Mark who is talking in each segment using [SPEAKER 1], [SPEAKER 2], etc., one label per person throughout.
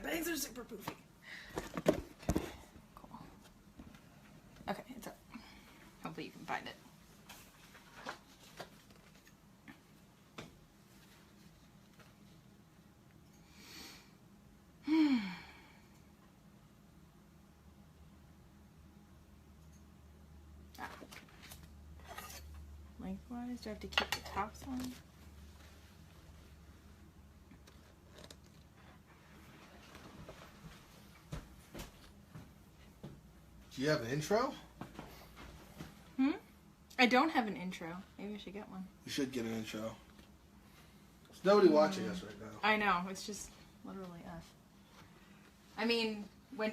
[SPEAKER 1] bangs are super poofy. Okay, cool. Okay, it's up. Hopefully you can find it. Lengthwise, do I have to keep the tops on?
[SPEAKER 2] Do you have an intro?
[SPEAKER 1] I don't have an intro. Maybe I should get one.
[SPEAKER 2] You should get an intro. There's nobody watching us right now.
[SPEAKER 1] I know. It's just literally us. I mean, when...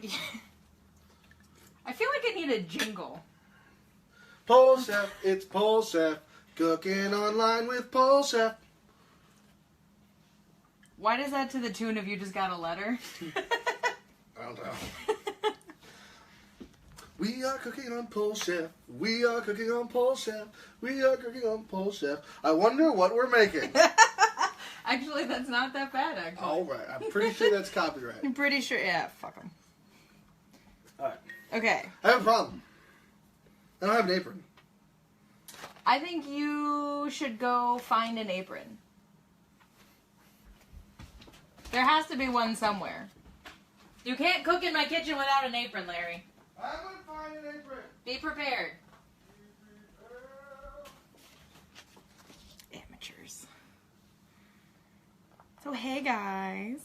[SPEAKER 1] I feel like I need a jingle.
[SPEAKER 2] Pole Chef, it's Pole Chef. Cooking online with Pole Chef.
[SPEAKER 1] Why does that to the tune of You Just Got a Letter?
[SPEAKER 2] I don't know. We are cooking on Pole Chef. We are cooking on Pole Chef. We are cooking on Pole Chef. I wonder what we're making.
[SPEAKER 1] Actually, that's not that bad, actually.
[SPEAKER 2] All right. I'm pretty sure that's copyright.
[SPEAKER 1] I'm pretty sure. Yeah, fuck them.
[SPEAKER 2] All right.
[SPEAKER 1] Okay.
[SPEAKER 2] I have a problem. I don't have an apron.
[SPEAKER 1] I think you should go find an apron. There has to be one somewhere. You can't cook in my kitchen without an apron, Larry.
[SPEAKER 2] I'm going to find an apron.
[SPEAKER 1] Be prepared. Amateurs. So, hey guys.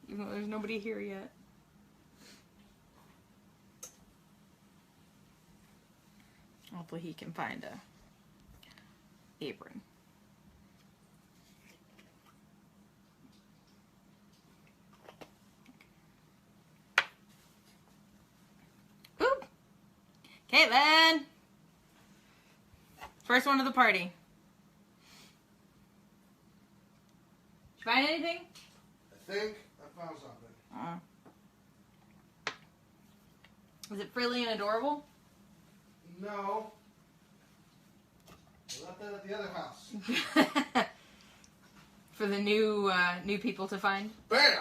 [SPEAKER 1] Even though there's nobody here yet. Hopefully he can find a apron. Oop! Caitlin! First one of the party. Did you find anything?
[SPEAKER 2] I think I found something.
[SPEAKER 1] Is it frilly and adorable?
[SPEAKER 2] No. I left that at the other house.
[SPEAKER 1] For the new people to find.
[SPEAKER 2] Bam!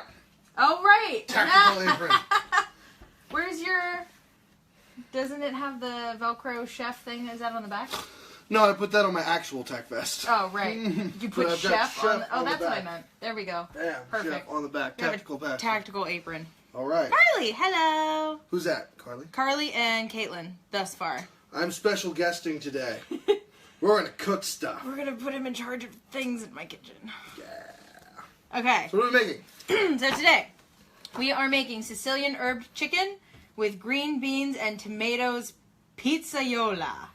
[SPEAKER 1] Oh right.
[SPEAKER 2] Tactical apron.
[SPEAKER 1] Where's your? Doesn't it have the Velcro chef thing? Is that on the back?
[SPEAKER 2] No, I put that on my actual tech vest.
[SPEAKER 1] Oh right. You
[SPEAKER 2] But
[SPEAKER 1] put
[SPEAKER 2] I've got
[SPEAKER 1] chef on.
[SPEAKER 2] on the
[SPEAKER 1] That's what I
[SPEAKER 2] back.
[SPEAKER 1] meant. There we go.
[SPEAKER 2] Bam.
[SPEAKER 1] Perfect.
[SPEAKER 2] Chef on the back.
[SPEAKER 1] We have a
[SPEAKER 2] Tactical pass.
[SPEAKER 1] Tactical apron.
[SPEAKER 2] All right.
[SPEAKER 1] Carly, hello.
[SPEAKER 2] Who's that, Carly?
[SPEAKER 1] Carly and Caitlin, thus far.
[SPEAKER 2] I'm special guesting today. We're gonna cook stuff.
[SPEAKER 1] We're gonna put him in charge of things in my kitchen.
[SPEAKER 2] Yeah.
[SPEAKER 1] Okay.
[SPEAKER 2] So what are we making?
[SPEAKER 1] So today, we are making Sicilian herb chicken with green beans and tomatoes pizzaiola.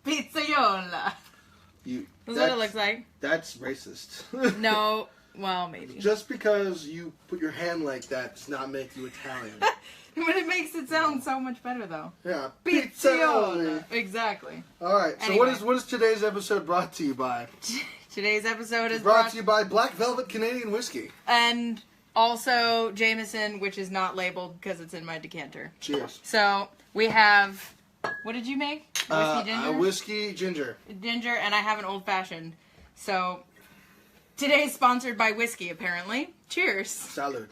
[SPEAKER 1] Pizzaiola. That's what it looks like.
[SPEAKER 2] That's racist.
[SPEAKER 1] No, well, maybe.
[SPEAKER 2] Just because you put your hand like that does not make you Italian.
[SPEAKER 1] But it makes it sound so much better, though.
[SPEAKER 2] Yeah.
[SPEAKER 1] Pizzaiola. Exactly.
[SPEAKER 2] All right. So
[SPEAKER 1] Anyway.
[SPEAKER 2] what is today's episode brought to you by?
[SPEAKER 1] Today's episode is
[SPEAKER 2] Brought to you by Black Velvet Canadian Whiskey.
[SPEAKER 1] And also Jameson, which is not labeled because it's in my decanter.
[SPEAKER 2] Cheers.
[SPEAKER 1] So we have, what did you make? Whiskey ginger?
[SPEAKER 2] Whiskey ginger.
[SPEAKER 1] Ginger, and I have an old fashioned. So today's sponsored by whiskey, apparently. Cheers.
[SPEAKER 2] Salud.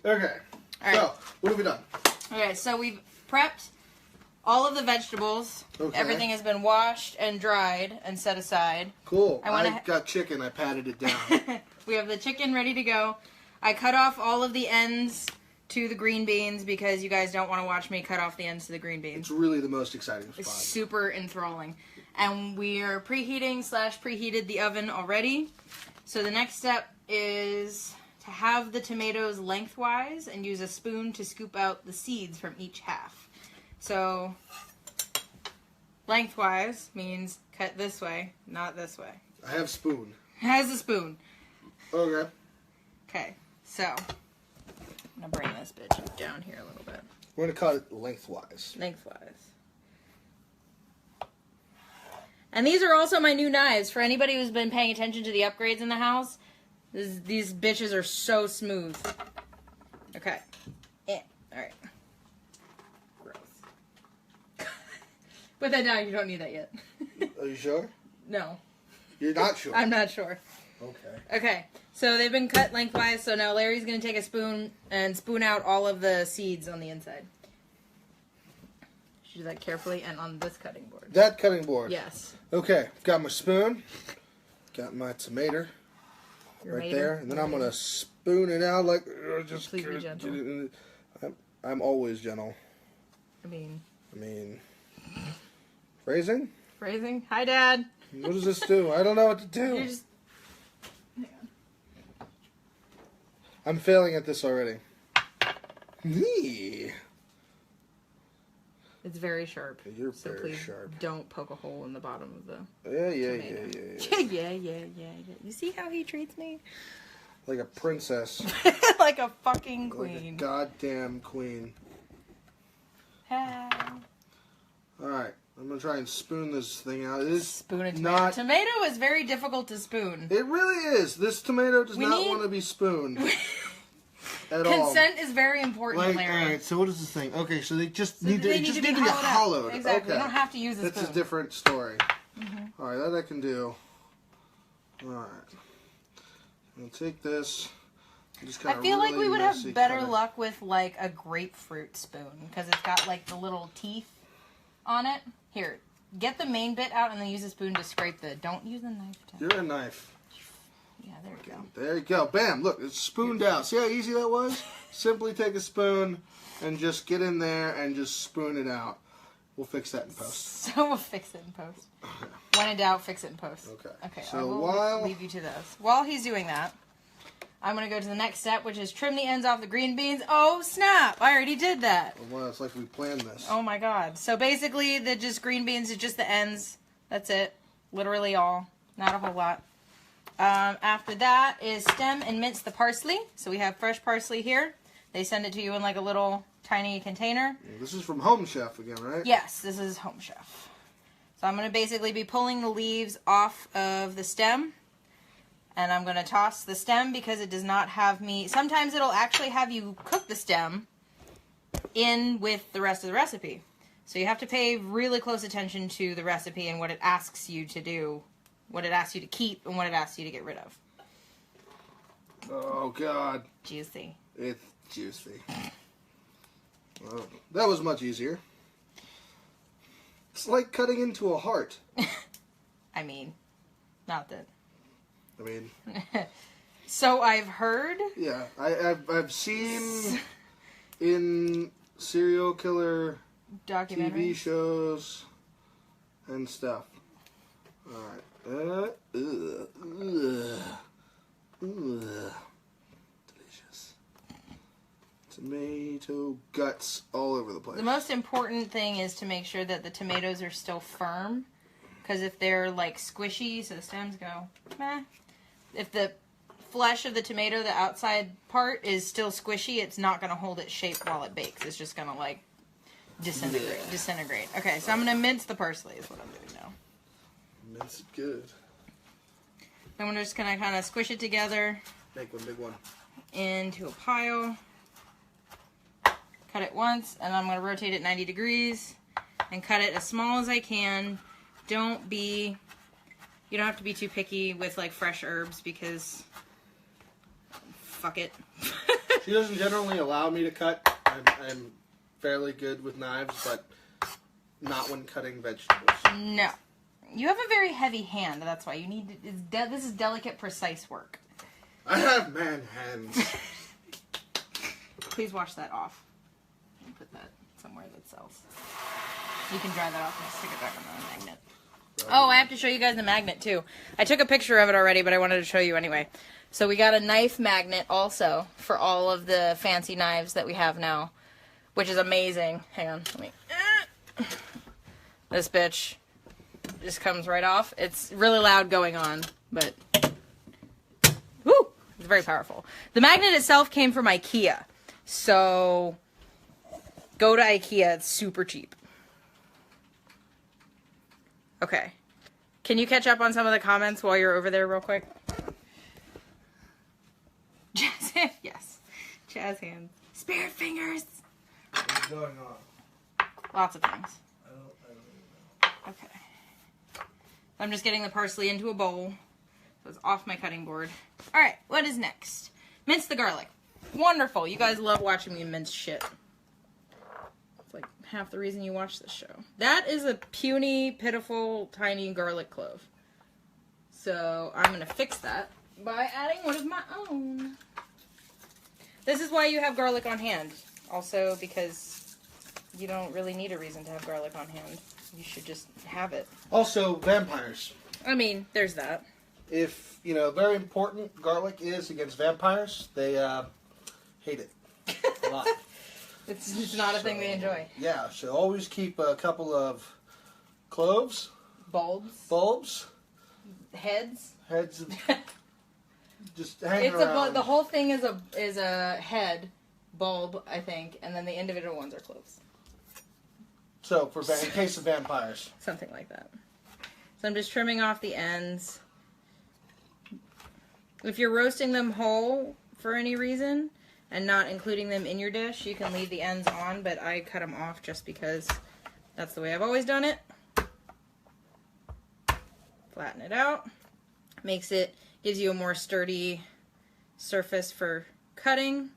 [SPEAKER 2] Okay.
[SPEAKER 1] All right.
[SPEAKER 2] So, what have we done?
[SPEAKER 1] Okay, so we've prepped all of the vegetables.
[SPEAKER 2] Okay.
[SPEAKER 1] Everything has been washed and dried and set aside.
[SPEAKER 2] Cool.
[SPEAKER 1] I
[SPEAKER 2] got chicken. I patted it down.
[SPEAKER 1] We have the chicken ready to go. I cut off all of the ends to the green beans because you guys don't want to watch me cut off the ends to the green beans.
[SPEAKER 2] It's really the most exciting
[SPEAKER 1] It's
[SPEAKER 2] spot.
[SPEAKER 1] super enthralling. And we are preheated the oven already. So the next step is to have the tomatoes lengthwise and use a spoon to scoop out the seeds from each half. So lengthwise means cut this way, not this way.
[SPEAKER 2] I have spoon.
[SPEAKER 1] Has a spoon.
[SPEAKER 2] Okay.
[SPEAKER 1] Okay, so I'm gonna bring this bitch down here a little bit.
[SPEAKER 2] We're gonna cut it lengthwise.
[SPEAKER 1] Lengthwise. And these are also my new knives. For anybody who's been paying attention to the upgrades in the house, these bitches are so smooth. Okay. Alright. Gross. Put that down, you don't need that yet.
[SPEAKER 2] Are you sure?
[SPEAKER 1] No.
[SPEAKER 2] You're not sure?
[SPEAKER 1] I'm not sure.
[SPEAKER 2] Okay.
[SPEAKER 1] Okay, So they've been cut lengthwise, so now Larry's going to take a spoon and spoon out all of the seeds on the inside. Do that carefully and on this cutting board.
[SPEAKER 2] That cutting board?
[SPEAKER 1] Yes.
[SPEAKER 2] Okay, got my spoon, got my tomato right there, and then I'm going to spoon it out like... just
[SPEAKER 1] please be gentle.
[SPEAKER 2] I'm always gentle.
[SPEAKER 1] I mean...
[SPEAKER 2] Phrasing?
[SPEAKER 1] Phrasing? Hi, Dad.
[SPEAKER 2] What does this do? I don't know what to do.
[SPEAKER 1] You're just...
[SPEAKER 2] I'm failing at this already. Yeah.
[SPEAKER 1] It's very sharp.
[SPEAKER 2] You're
[SPEAKER 1] so
[SPEAKER 2] very
[SPEAKER 1] please
[SPEAKER 2] sharp.
[SPEAKER 1] Don't poke a hole in the bottom of the
[SPEAKER 2] Yeah.
[SPEAKER 1] yeah. You see how he treats me?
[SPEAKER 2] Like a princess.
[SPEAKER 1] Like a fucking queen.
[SPEAKER 2] Like a goddamn queen.
[SPEAKER 1] Hey.
[SPEAKER 2] Alright, I'm going to try and spoon this thing out. It is
[SPEAKER 1] Spoon a tomato.
[SPEAKER 2] not...
[SPEAKER 1] Tomato is very difficult to spoon.
[SPEAKER 2] It really is. This tomato does not want to be spooned. At all.
[SPEAKER 1] Consent is very important,
[SPEAKER 2] Like,
[SPEAKER 1] Larry.
[SPEAKER 2] alright, so what is this thing? Okay, so they just
[SPEAKER 1] So
[SPEAKER 2] need to,
[SPEAKER 1] they
[SPEAKER 2] it just
[SPEAKER 1] need
[SPEAKER 2] need
[SPEAKER 1] to
[SPEAKER 2] to
[SPEAKER 1] be
[SPEAKER 2] be hollowed.
[SPEAKER 1] out. Exactly.
[SPEAKER 2] Okay.
[SPEAKER 1] You don't have to use a
[SPEAKER 2] That's
[SPEAKER 1] spoon.
[SPEAKER 2] a different story. Alright, that I can do. Alright. I'll take this. Just
[SPEAKER 1] I feel like we would have
[SPEAKER 2] messy
[SPEAKER 1] better
[SPEAKER 2] cut it.
[SPEAKER 1] luck with like a grapefruit spoon because it's got like the little teeth on it. Here, get the main bit out and then use a spoon to scrape the. Don't use a knife.
[SPEAKER 2] You're a knife.
[SPEAKER 1] Yeah, there we go.
[SPEAKER 2] There you go. Bam! Look, it's spooned out. See how easy that was? Simply take a spoon and just get in there and just spoon it out. We'll fix that in post.
[SPEAKER 1] So we'll fix it in post. When in doubt, fix it in post.
[SPEAKER 2] Okay.
[SPEAKER 1] Okay.
[SPEAKER 2] So
[SPEAKER 1] I will
[SPEAKER 2] while
[SPEAKER 1] leave you to this. While he's doing that, I'm gonna go to the next step, which is trim the ends off the green beans. Oh snap! I already did that.
[SPEAKER 2] well, it's like we planned this.
[SPEAKER 1] Oh my god. So basically, the just green beans is just the ends. That's it. Literally all. Not a whole lot. After that is stem and mince the parsley. So we have fresh parsley here. They send it to you in like a little tiny container.
[SPEAKER 2] This is from Home Chef again, right?
[SPEAKER 1] Yes, this is Home Chef. So I'm going to basically be pulling the leaves off of the stem. And I'm going to toss the stem because it does not have me... Sometimes it'll actually have you cook the stem in with the rest of the recipe. So you have to pay really close attention to the recipe and what it asks you to do. What it asks you to keep and what it asks you to get rid of.
[SPEAKER 2] Oh, God.
[SPEAKER 1] Juicy.
[SPEAKER 2] It's juicy. Well, that was much easier. It's like cutting into a heart.
[SPEAKER 1] I mean, not that.
[SPEAKER 2] I mean...
[SPEAKER 1] So I've heard...
[SPEAKER 2] Yeah, I've seen in serial killer
[SPEAKER 1] documentary
[SPEAKER 2] TV shows and stuff. Alright. Delicious. Tomato guts all over the place.
[SPEAKER 1] The most important thing is to make sure that the tomatoes are still firm. Because if they're like squishy, so the stems go meh. If the flesh of the tomato, the outside part, is still squishy, it's not going to hold its shape while it bakes. It's just going to like disintegrate. Okay, so I'm going to mince the parsley is what I'm doing now.
[SPEAKER 2] Mince it good.
[SPEAKER 1] Then we're just going to kind of squish it together.
[SPEAKER 2] Make one big one.
[SPEAKER 1] Into a pile. Cut it once, and I'm going to rotate it 90 degrees and cut it as small as I can. You don't have to be too picky with like fresh herbs because fuck it.
[SPEAKER 2] She doesn't generally allow me to cut. I'm fairly good with knives, but not when cutting vegetables.
[SPEAKER 1] No. You have a very heavy hand, that's why you need to, this is delicate, precise work.
[SPEAKER 2] I have man hands.
[SPEAKER 1] Please wash that off. And put that somewhere that sells. You can dry that off and stick it back on the magnet. Oh, I have to show you guys the magnet too. I took a picture of it already, but I wanted to show you anyway. So we got a knife magnet also for all of the fancy knives that we have now, which is amazing. Hang on, let me. This bitch just comes right off. It's really loud going on, but woo, it's very powerful. The magnet itself came from IKEA, so go to IKEA. It's super cheap. Okay. Can you catch up on some of the comments while you're over there real quick? Jazz hands. Yes. Jazz hands. Spirit fingers.
[SPEAKER 2] What's going on?
[SPEAKER 1] Lots of things.
[SPEAKER 2] I don't even know.
[SPEAKER 1] Okay. I'm just getting the parsley into a bowl. So it's off my cutting board. All right, what is next? Mince the garlic. Wonderful. You guys love watching me mince shit. It's like half the reason you watch this show. That is a puny, pitiful, tiny garlic clove. So I'm going to fix that by adding one of my own. This is why you have garlic on hand. Also because you don't really need a reason to have garlic on hand. You should just have it.
[SPEAKER 2] Also, vampires.
[SPEAKER 1] I mean, there's that.
[SPEAKER 2] If, very important garlic is against vampires, they hate it a lot.
[SPEAKER 1] It's not a thing they enjoy.
[SPEAKER 2] Yeah, so always keep a couple of cloves.
[SPEAKER 1] Bulbs. Heads. Just hanging around. The whole thing is a head bulb, I think, and then the individual ones are cloves.
[SPEAKER 2] So, in case of vampires.
[SPEAKER 1] Something like that. So I'm just trimming off the ends. If you're roasting them whole for any reason and not including them in your dish, you can leave the ends on, but I cut them off just because that's the way I've always done it. Flatten it out. Gives you a more sturdy surface for cutting.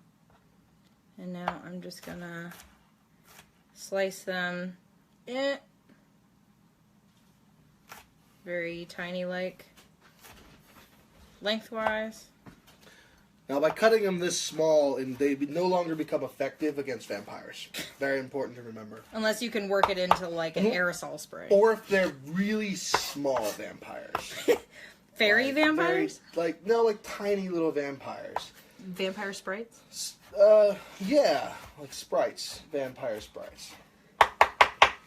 [SPEAKER 1] And now I'm just gonna slice them very tiny, like lengthwise.
[SPEAKER 2] Now, by cutting them this small, they no longer become effective against vampires. Very important to remember.
[SPEAKER 1] Unless you can work it into like an aerosol spray.
[SPEAKER 2] Or if they're really small vampires.
[SPEAKER 1] Fairy vampires?
[SPEAKER 2] Like tiny little vampires.
[SPEAKER 1] Vampire sprites?
[SPEAKER 2] Yeah, like sprites, vampire sprites.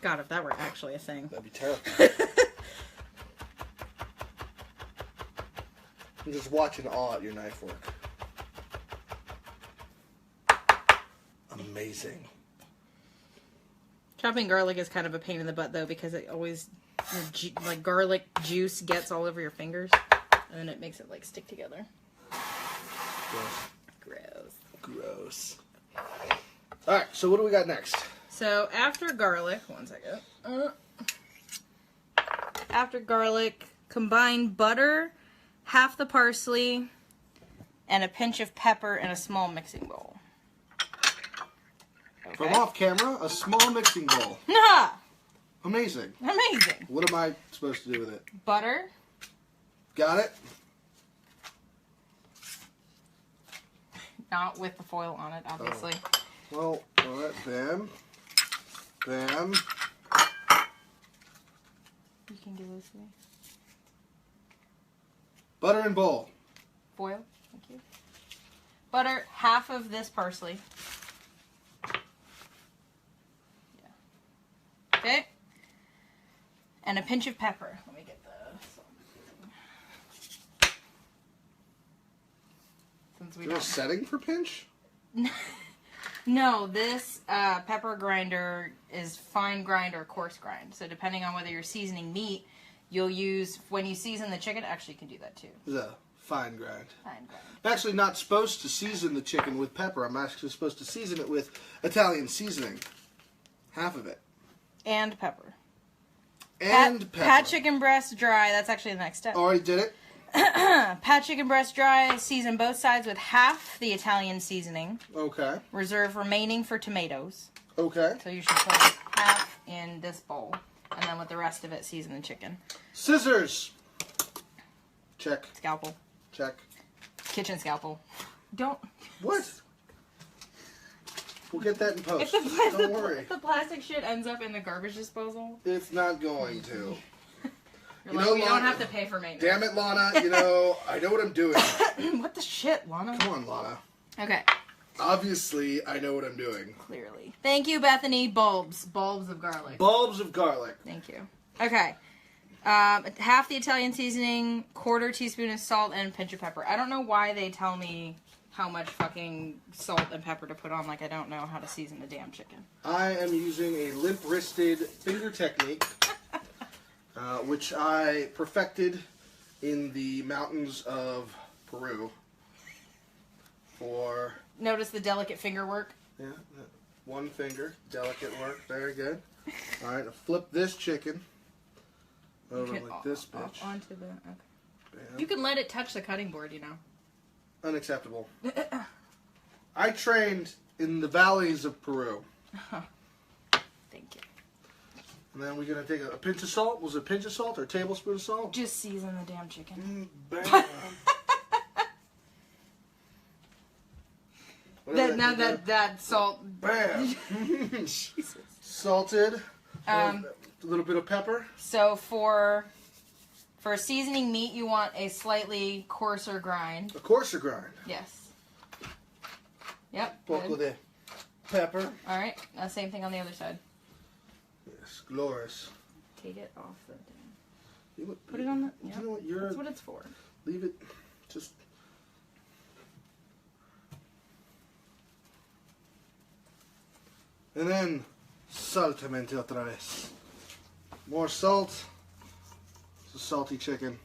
[SPEAKER 1] God, if that were actually a thing.
[SPEAKER 2] That'd be terrifying. I'm just watching awe at your knife work. Amazing.
[SPEAKER 1] Chopping garlic is kind of a pain in the butt, though, because it always, garlic juice gets all over your fingers, and then it makes it, stick together.
[SPEAKER 2] Gross. Alright, so what do we got next?
[SPEAKER 1] So, after garlic, one second. After garlic, combine butter, half the parsley, and a pinch of pepper in a small mixing bowl. Okay.
[SPEAKER 2] From off camera, a small mixing bowl.
[SPEAKER 1] Nah!
[SPEAKER 2] Amazing.
[SPEAKER 1] Amazing.
[SPEAKER 2] What am I supposed to do with it?
[SPEAKER 1] Butter.
[SPEAKER 2] Got it?
[SPEAKER 1] Not with the foil on it, obviously.
[SPEAKER 2] Oh. Well, alright, bam. Bam.
[SPEAKER 1] You can give this to me.
[SPEAKER 2] Butter and bowl.
[SPEAKER 1] Foil. Thank you. Butter, half of this parsley. Yeah. Okay. And a pinch of pepper. Let me get the salt. Since we
[SPEAKER 2] Is there a setting for pinch?
[SPEAKER 1] No, this pepper grinder is fine grind or coarse grind. So depending on whether you're seasoning meat, you'll use, when you season the chicken, actually you can do that too.
[SPEAKER 2] It's a fine grind.
[SPEAKER 1] Fine grind.
[SPEAKER 2] I'm actually not supposed to season the chicken with pepper. I'm actually supposed to season it with Italian seasoning. Half of it.
[SPEAKER 1] And pepper.
[SPEAKER 2] And pepper.
[SPEAKER 1] Pat chicken breast dry. That's actually the next step.
[SPEAKER 2] Already did it?
[SPEAKER 1] Pat chicken breast dry. Season both sides with half the Italian seasoning.
[SPEAKER 2] Okay.
[SPEAKER 1] Reserve remaining for tomatoes.
[SPEAKER 2] Okay.
[SPEAKER 1] So you should put half in this bowl. And then with the rest of it, season the chicken.
[SPEAKER 2] Scissors. Check.
[SPEAKER 1] Scalpel.
[SPEAKER 2] Check.
[SPEAKER 1] Kitchen scalpel. Don't.
[SPEAKER 2] What? We'll get that in post.
[SPEAKER 1] Don't
[SPEAKER 2] worry.
[SPEAKER 1] If the plastic shit ends up in the garbage disposal,
[SPEAKER 2] It's not going to.
[SPEAKER 1] you're like, we don't have to pay for maintenance.
[SPEAKER 2] Damn it, Lana. I know what I'm doing.
[SPEAKER 1] What the shit, Lana?
[SPEAKER 2] Come on, Lana.
[SPEAKER 1] Okay.
[SPEAKER 2] Obviously, I know what I'm doing.
[SPEAKER 1] Clearly. Thank you, Bethany. Bulbs. Bulbs of garlic.
[SPEAKER 2] Bulbs of garlic.
[SPEAKER 1] Thank you. Okay. Half the Italian seasoning, quarter teaspoon of salt, and a pinch of pepper. I don't know why they tell me how much fucking salt and pepper to put on, like I don't know how to season a damn chicken.
[SPEAKER 2] I am using a limp-wristed finger technique, which I perfected in the mountains of Peru for...
[SPEAKER 1] Notice the delicate finger work?
[SPEAKER 2] Yeah, one finger, delicate work, very good. All right, I'll flip this chicken over like this bitch.
[SPEAKER 1] Onto the... Okay. You can let it touch the cutting board, you know.
[SPEAKER 2] Unacceptable. I trained in the valleys of Peru.
[SPEAKER 1] Thank you.
[SPEAKER 2] And then we're going to take a pinch of salt. Was it a pinch of salt or a tablespoon of salt?
[SPEAKER 1] Just season the damn chicken.
[SPEAKER 2] Bam.
[SPEAKER 1] that salt.
[SPEAKER 2] Bam.
[SPEAKER 1] Jesus.
[SPEAKER 2] Salted. A little bit of pepper.
[SPEAKER 1] So for seasoning meat, you want a slightly coarser grind.
[SPEAKER 2] A coarser grind.
[SPEAKER 1] Yes. Yep.
[SPEAKER 2] Poco
[SPEAKER 1] Good.
[SPEAKER 2] de pepper.
[SPEAKER 1] All right. Same thing on the other side.
[SPEAKER 2] Yes, glorious.
[SPEAKER 1] Take it off the thing.
[SPEAKER 2] You,
[SPEAKER 1] Put it on the. Yeah.
[SPEAKER 2] You know what?
[SPEAKER 1] That's what it's for.
[SPEAKER 2] Leave it. Just. And then saltamente otra vez. More salt. It's a salty chicken.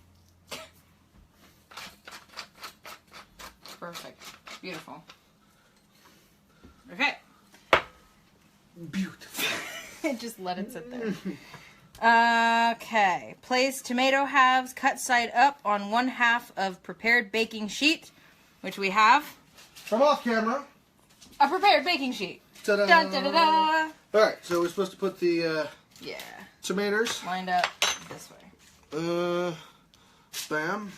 [SPEAKER 1] Perfect. Beautiful. Okay.
[SPEAKER 2] Beautiful.
[SPEAKER 1] Just let it sit there. Okay. Place tomato halves cut side up on 1/2 of prepared baking sheet, which we have.
[SPEAKER 2] From off camera.
[SPEAKER 1] A prepared baking sheet.
[SPEAKER 2] Ta-da.
[SPEAKER 1] Dun, da, da, da.
[SPEAKER 2] Alright, so we're supposed to put the
[SPEAKER 1] Yeah.
[SPEAKER 2] tomatoes.
[SPEAKER 1] Lined up this way.
[SPEAKER 2] Bam.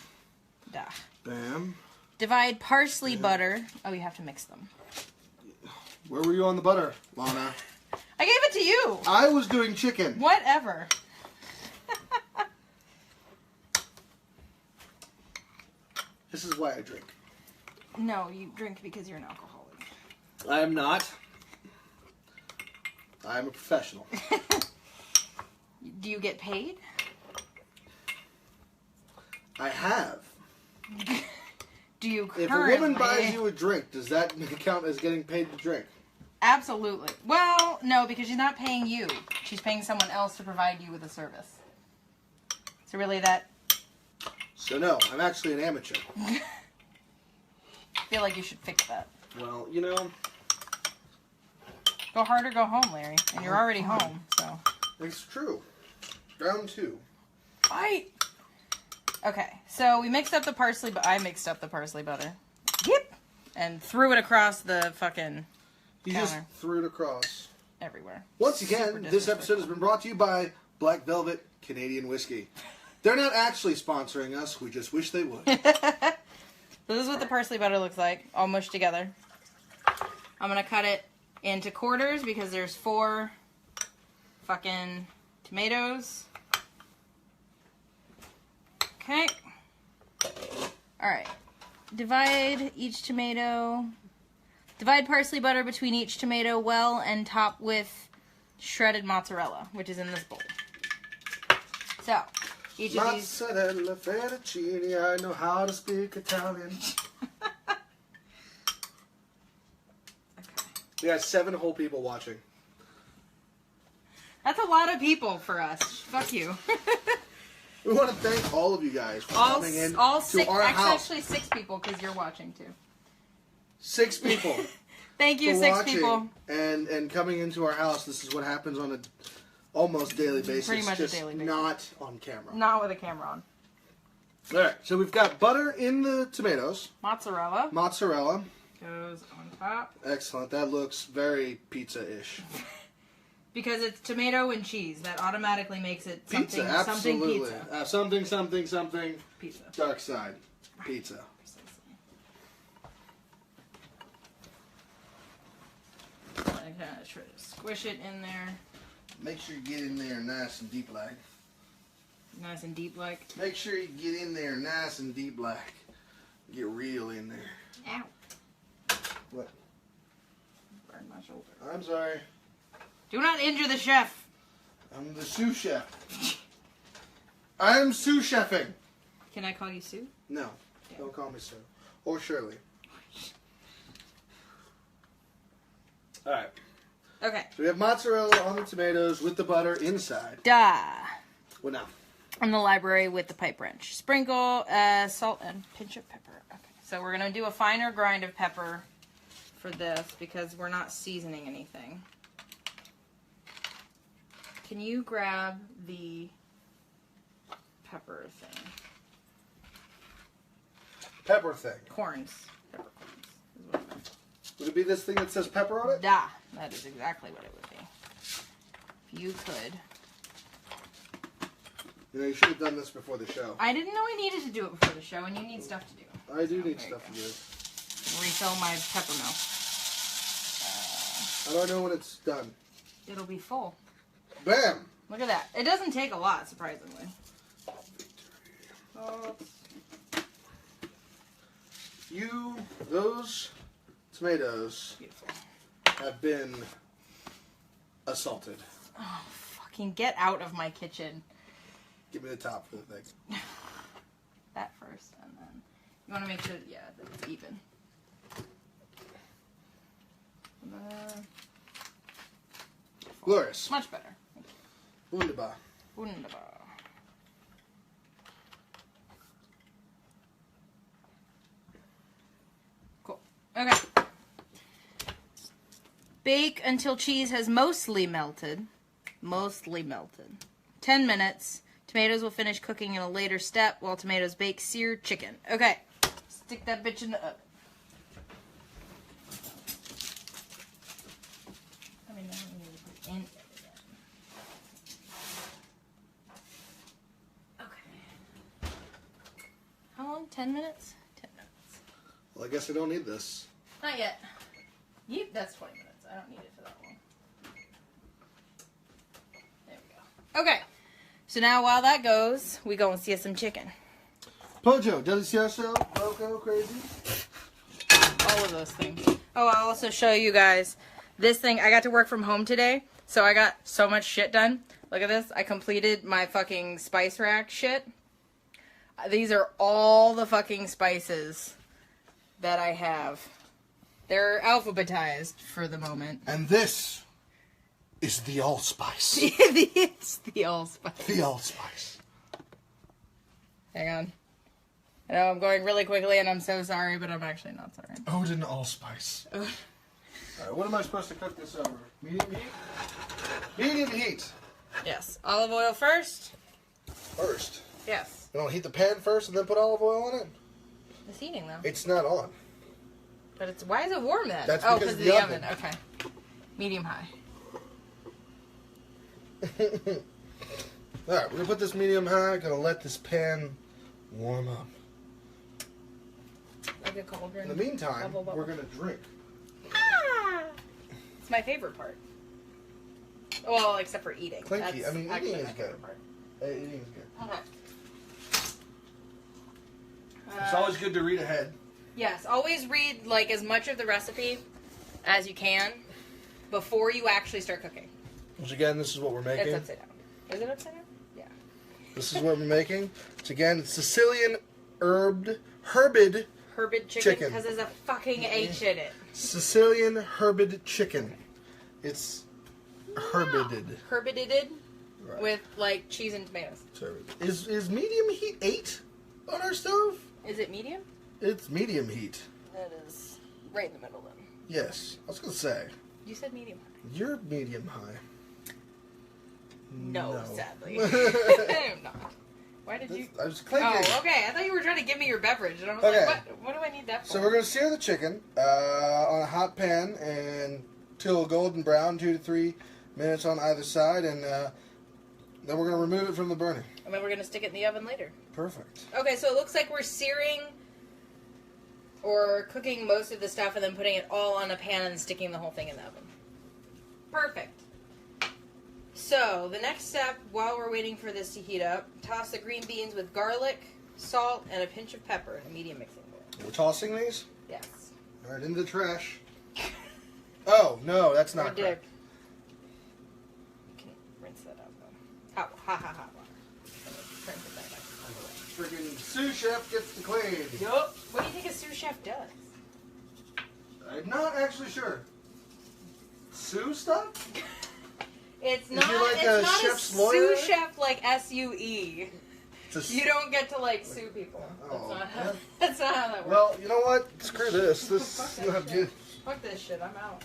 [SPEAKER 1] Da.
[SPEAKER 2] Bam.
[SPEAKER 1] Divide parsley butter. Oh, you have to mix them.
[SPEAKER 2] Where were you on the butter, Lana?
[SPEAKER 1] I gave it to you.
[SPEAKER 2] I was doing chicken.
[SPEAKER 1] Whatever.
[SPEAKER 2] This is why I drink.
[SPEAKER 1] No, you drink because you're an alcoholic.
[SPEAKER 2] I am not. I am a professional.
[SPEAKER 1] Do you get paid?
[SPEAKER 2] I have.
[SPEAKER 1] Do you
[SPEAKER 2] If
[SPEAKER 1] currently?
[SPEAKER 2] a woman buys you a drink, does that count as getting paid to drink?
[SPEAKER 1] Absolutely. Well, no, because she's not paying you. She's paying someone else to provide you with a service. So really that...
[SPEAKER 2] So no, I'm actually an amateur.
[SPEAKER 1] I feel like you should fix that.
[SPEAKER 2] Well, you know...
[SPEAKER 1] Go hard or go home, Larry. And you're already home, so...
[SPEAKER 2] It's true. Round 2.
[SPEAKER 1] Fight! Okay, so we mixed up the parsley, but I mixed up the parsley butter. Yep! And threw it across the fucking
[SPEAKER 2] You
[SPEAKER 1] counter.
[SPEAKER 2] just threw it across.
[SPEAKER 1] Everywhere.
[SPEAKER 2] Once
[SPEAKER 1] Super
[SPEAKER 2] again, this episode has been brought to you by Black Velvet Canadian Whiskey. They're not actually sponsoring us, we just wish they would.
[SPEAKER 1] So this is what the parsley butter looks like, all mushed together. I'm gonna cut it into quarters because there's 4 fucking tomatoes. Okay. Alright. Divide parsley butter between each tomato well and top with shredded mozzarella, which is in this bowl. So, each of these...
[SPEAKER 2] Mozzarella fettuccine, I know how to speak Italian. We got 7 whole people watching.
[SPEAKER 1] That's a lot of people for us. Fuck you.
[SPEAKER 2] We want to thank all of you guys for coming in
[SPEAKER 1] all
[SPEAKER 2] to
[SPEAKER 1] 6,
[SPEAKER 2] our house.
[SPEAKER 1] actually 6 people because you're watching too.
[SPEAKER 2] 6 people.
[SPEAKER 1] Thank you,
[SPEAKER 2] for
[SPEAKER 1] 6
[SPEAKER 2] watching
[SPEAKER 1] people.
[SPEAKER 2] and coming into our house. This is what happens on a almost daily basis.
[SPEAKER 1] Pretty much a
[SPEAKER 2] just
[SPEAKER 1] daily basis.
[SPEAKER 2] not on camera.
[SPEAKER 1] Not with a camera on.
[SPEAKER 2] All right, so we've got butter in the tomatoes.
[SPEAKER 1] Mozzarella
[SPEAKER 2] Mozzarella.
[SPEAKER 1] goes on top.
[SPEAKER 2] Excellent. That looks very pizza-ish.
[SPEAKER 1] Because it's tomato and cheese. That automatically makes it something,
[SPEAKER 2] Pizza,
[SPEAKER 1] something
[SPEAKER 2] absolutely.
[SPEAKER 1] pizza.
[SPEAKER 2] Something.
[SPEAKER 1] Pizza.
[SPEAKER 2] Dark side. Pizza.
[SPEAKER 1] I kind of try to squish it in there.
[SPEAKER 2] Make sure you get in there nice and deep like.
[SPEAKER 1] Nice and deep like.
[SPEAKER 2] Make sure you get in there nice and deep like. Get real in there.
[SPEAKER 1] Ow.
[SPEAKER 2] What?
[SPEAKER 1] Burned my shoulder.
[SPEAKER 2] I'm sorry.
[SPEAKER 1] Do not injure the chef.
[SPEAKER 2] I'm the sous chef. I am sous chefing.
[SPEAKER 1] Can I call you Sue?
[SPEAKER 2] No, don't call me Sue. Or Shirley. Alright.
[SPEAKER 1] Okay.
[SPEAKER 2] So we have mozzarella on the tomatoes with the butter inside.
[SPEAKER 1] Da.
[SPEAKER 2] What now?
[SPEAKER 1] In the library with the pipe wrench. Sprinkle salt and pinch of pepper. Okay. So we're going to do a finer grind of pepper for this because we're not seasoning anything. Can you grab the pepper thing?
[SPEAKER 2] Pepper thing.
[SPEAKER 1] Corns. Pepper corns. Is what I meant.
[SPEAKER 2] Would it be this thing that says pepper on it?
[SPEAKER 1] Da. That is exactly what it would be. If you could.
[SPEAKER 2] You know, you should have done this before the show.
[SPEAKER 1] I didn't know I needed to do it before the show, and you need stuff to do.
[SPEAKER 2] I do need
[SPEAKER 1] there
[SPEAKER 2] stuff to
[SPEAKER 1] you
[SPEAKER 2] do.
[SPEAKER 1] Refill my pepper mill.
[SPEAKER 2] How do I know when it's done?
[SPEAKER 1] It'll be full.
[SPEAKER 2] Bam!
[SPEAKER 1] Look at that. It doesn't take a lot, surprisingly. Oh.
[SPEAKER 2] Those tomatoes
[SPEAKER 1] Beautiful.
[SPEAKER 2] have been assaulted.
[SPEAKER 1] Oh, fucking get out of my kitchen.
[SPEAKER 2] Give me the top for the thing.
[SPEAKER 1] That first, and then you want to make sure, yeah, that it's even.
[SPEAKER 2] Glorious.
[SPEAKER 1] Much better.
[SPEAKER 2] Wunderbar.
[SPEAKER 1] Wunderbar. Cool. Okay. Bake until cheese has mostly melted. Mostly melted. 10 minutes. Tomatoes will finish cooking in a later step while tomatoes bake seared chicken. Okay. Stick that bitch in the oven. I mean, I don't need to put it in it again. Okay. How long? 10 minutes? 10 minutes.
[SPEAKER 2] Well, I guess I don't need this.
[SPEAKER 1] Not yet. Yep, that's 20 minutes. I don't need it for that long. There we go. Okay. So now while that goes, we go and see some chicken.
[SPEAKER 2] Pojo, delicioso, loco, crazy.
[SPEAKER 1] All of those things. Oh, I'll also show you guys this thing. I got to work from home today, so I got so much shit done. Look at this. I completed my fucking spice rack shit. These are all the fucking spices that I have. They're alphabetized for the moment.
[SPEAKER 2] And this is the allspice.
[SPEAKER 1] It's the allspice.
[SPEAKER 2] The allspice.
[SPEAKER 1] Hang on. I know I'm going really quickly and I'm so sorry, but I'm actually not sorry.
[SPEAKER 2] Odin allspice. Alright, what am I supposed to cook this over? Medium heat? Medium heat.
[SPEAKER 1] Yes. Olive oil first.
[SPEAKER 2] First.
[SPEAKER 1] Yes.
[SPEAKER 2] You don't heat the pan first and then put olive oil on it?
[SPEAKER 1] It's heating though.
[SPEAKER 2] It's not on.
[SPEAKER 1] But it's, why is it warm then?
[SPEAKER 2] That's
[SPEAKER 1] oh,
[SPEAKER 2] because
[SPEAKER 1] because
[SPEAKER 2] of
[SPEAKER 1] of
[SPEAKER 2] the
[SPEAKER 1] the
[SPEAKER 2] oven.
[SPEAKER 1] Okay. Medium high.
[SPEAKER 2] Alright, we're gonna put this medium high, gonna let this pan warm up.
[SPEAKER 1] Like a cauldron.
[SPEAKER 2] In the meantime,
[SPEAKER 1] Bubble, bubble.
[SPEAKER 2] we're gonna drink.
[SPEAKER 1] Ah! It's my favorite part. Well, except for eating.
[SPEAKER 2] Clinky.
[SPEAKER 1] That's
[SPEAKER 2] I mean,
[SPEAKER 1] actually
[SPEAKER 2] eating
[SPEAKER 1] my
[SPEAKER 2] is
[SPEAKER 1] favorite
[SPEAKER 2] good.
[SPEAKER 1] part.
[SPEAKER 2] Eating is good.
[SPEAKER 1] Okay.
[SPEAKER 2] It's always good to read ahead.
[SPEAKER 1] Yes, always read like as much of the recipe as you can before you actually start cooking.
[SPEAKER 2] Which again, this is what we're making.
[SPEAKER 1] It's upside down. Is it upside down? Yeah.
[SPEAKER 2] This is what we're making. It's again Sicilian herbid
[SPEAKER 1] Herbid chicken
[SPEAKER 2] Chicken.
[SPEAKER 1] because there's a fucking H in it.
[SPEAKER 2] Sicilian herbid chicken. It's herbided.
[SPEAKER 1] Herbided
[SPEAKER 2] Right.
[SPEAKER 1] with like cheese and tomatoes.
[SPEAKER 2] So, is medium heat 8 on our stove?
[SPEAKER 1] Is it medium?
[SPEAKER 2] It's medium heat.
[SPEAKER 1] That is right in the middle then.
[SPEAKER 2] Yes. I was gonna say
[SPEAKER 1] You said medium high.
[SPEAKER 2] you're medium high.
[SPEAKER 1] No, sadly. I am not. Why did you?
[SPEAKER 2] I was clinking.
[SPEAKER 1] Oh, okay. I thought you were trying to give me your beverage, and I was
[SPEAKER 2] Okay.
[SPEAKER 1] like, what do I need that for?
[SPEAKER 2] So we're gonna sear the chicken on a hot pan until golden brown, 2 to 3 minutes on either side, and then we're gonna remove it from the burning.
[SPEAKER 1] And then we're going to stick it in the oven later.
[SPEAKER 2] Perfect.
[SPEAKER 1] Okay, so it looks like we're searing or cooking most of the stuff and then putting it all on a pan and sticking the whole thing in the oven. Perfect. So, the next step, while we're waiting for this to heat up, toss the green beans with garlic, salt, and a pinch of pepper in a medium mixing bowl.
[SPEAKER 2] We're tossing these.
[SPEAKER 1] Yes.
[SPEAKER 2] All right, into the trash. Oh no, that's
[SPEAKER 1] Or
[SPEAKER 2] not
[SPEAKER 1] dip.
[SPEAKER 2] correct.
[SPEAKER 1] You can rinse that out, though. Hot water. Try and put that back.
[SPEAKER 2] Freaking sous chef gets the clean.
[SPEAKER 1] Yup. What do you think a sous chef does?
[SPEAKER 2] I'm not actually sure. Sous stuff?
[SPEAKER 1] It's
[SPEAKER 2] he
[SPEAKER 1] not.
[SPEAKER 2] like
[SPEAKER 1] It's
[SPEAKER 2] a
[SPEAKER 1] not
[SPEAKER 2] chef's
[SPEAKER 1] a
[SPEAKER 2] lawyer?
[SPEAKER 1] sous chef like SUE.
[SPEAKER 2] It's a
[SPEAKER 1] You don't get to like sue people.
[SPEAKER 2] Oh,
[SPEAKER 1] That's not how that works.
[SPEAKER 2] Well, you know what? Screw this. This
[SPEAKER 1] Fuck
[SPEAKER 2] is
[SPEAKER 1] that
[SPEAKER 2] not
[SPEAKER 1] shit.
[SPEAKER 2] good.
[SPEAKER 1] Fuck this shit. I'm out.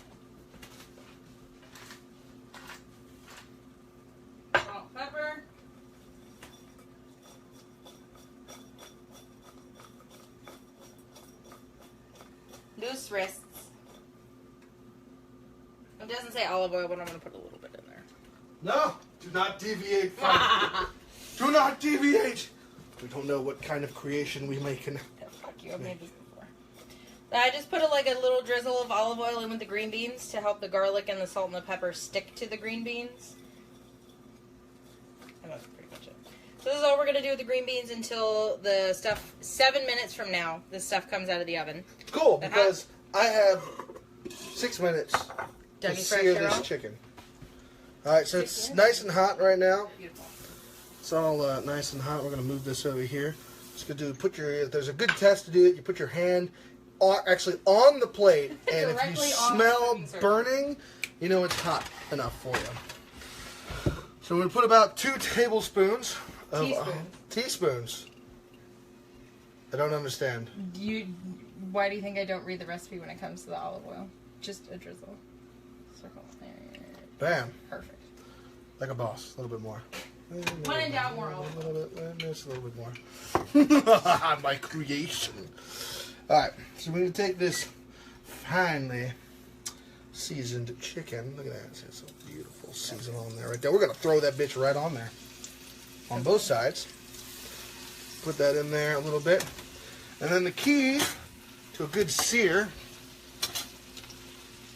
[SPEAKER 1] Salt, pepper. Moose wrists. It doesn't say olive oil, but I'm going to put a little bit in there.
[SPEAKER 2] No, do not deviate from it. Do not deviate. We don't know what kind of creation we make.
[SPEAKER 1] Yeah, fuck you, I've made this before. I just put a little drizzle of olive oil in with the green beans to help the garlic and the salt and the pepper stick to the green beans. And that's pretty much it. So this is all we're going to do with the green beans until the stuff, 7 minutes from now, this stuff comes out of the oven.
[SPEAKER 2] Cool, because I have 6 minutes to
[SPEAKER 1] Demi
[SPEAKER 2] sear
[SPEAKER 1] Fresh
[SPEAKER 2] this chicken. Alright, so it's nice and hot right now.
[SPEAKER 1] Beautiful.
[SPEAKER 2] It's all nice and hot. We're going to move this over here. Just going to do, there's a good test to do it. You put your hand actually on the plate, and if you smell burning, you know it's hot enough for you. So we're going to put about 2 tablespoons of teaspoons. I don't understand.
[SPEAKER 1] Why do you think I don't read the recipe when it comes to the olive oil? Just a drizzle. Circle.
[SPEAKER 2] Bam.
[SPEAKER 1] Perfect.
[SPEAKER 2] Like a boss. A little bit more.
[SPEAKER 1] When in doubt, more olive oil.
[SPEAKER 2] Just a little bit more. My creation. Alright, so we're going to take this finely seasoned chicken. Look at that. It's so beautiful season on there right there. We're going to throw that bitch right on there. On both sides. Put that in there a little bit. And then the key to a good sear,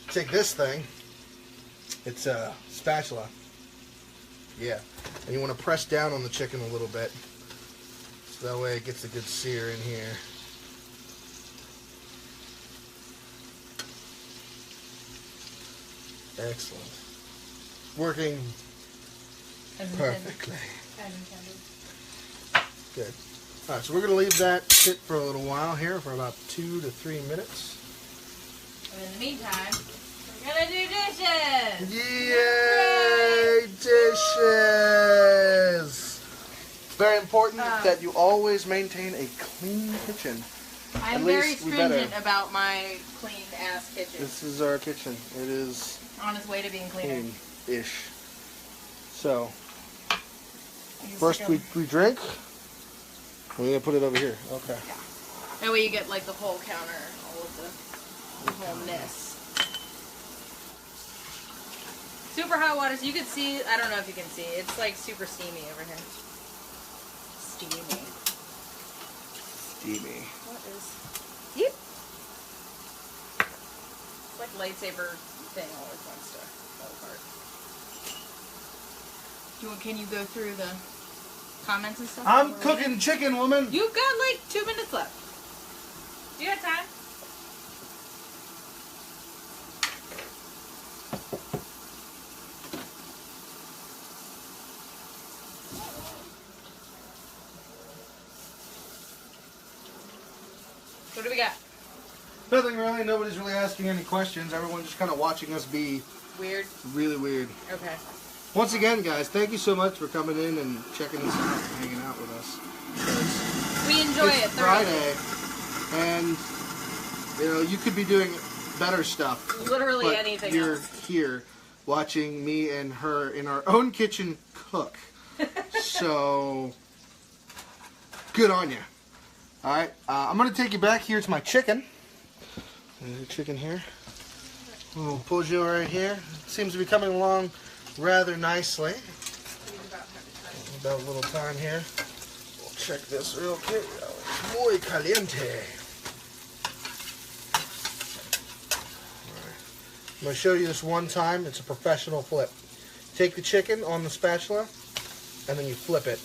[SPEAKER 2] take this thing. It's a spatula. Yeah. And you want to press down on the chicken a little bit. So that way it gets a good sear in here. Excellent. Working perfectly.
[SPEAKER 1] As intended.
[SPEAKER 2] Good. Alright, so we're going to leave that sit for a little while here, for about 2 to 3 minutes.
[SPEAKER 1] And in the meantime, we're going to do dishes!
[SPEAKER 2] Yay! Dishes! It's very important that you always maintain a clean kitchen.
[SPEAKER 1] I'm very stringent about my clean-ass kitchen.
[SPEAKER 2] This is our kitchen. It is
[SPEAKER 1] on its way to being cleaner.
[SPEAKER 2] clean-ish. So, first we drink. We're going to put it over here. Okay.
[SPEAKER 1] Yeah. That way you get like the whole counter, all of the wholeness. Super hot water, so you can see, I don't know if you can see, it's like super steamy over here. Steamy.
[SPEAKER 2] Steamy.
[SPEAKER 1] What is... Yep. It's like lightsaber thing always wants to fall apart. Can you go through the comments and stuff?
[SPEAKER 2] I'm cooking chicken, woman!
[SPEAKER 1] You've got like 2 minutes left. You got time? What do we got?
[SPEAKER 2] Nothing really. Nobody's really asking any questions. Everyone's just kind of watching us be
[SPEAKER 1] Weird.
[SPEAKER 2] really weird.
[SPEAKER 1] Okay.
[SPEAKER 2] Once again, guys, thank you so much for coming in and checking us out and hanging out with us.
[SPEAKER 1] We enjoy it.
[SPEAKER 2] It's Friday, and you know you could be doing better stuff.
[SPEAKER 1] Literally
[SPEAKER 2] but
[SPEAKER 1] anything
[SPEAKER 2] you're
[SPEAKER 1] else.
[SPEAKER 2] here watching me and her in our own kitchen cook. So good on you. All right, I'm gonna take you back here to my chicken. There's a chicken here. We'll pull you right here. Seems to be coming along rather nicely. About a little time here. We'll check this real quick. Muy caliente. I'm going to show you this one time. It's a professional flip. Take the chicken on the spatula, and then you flip it.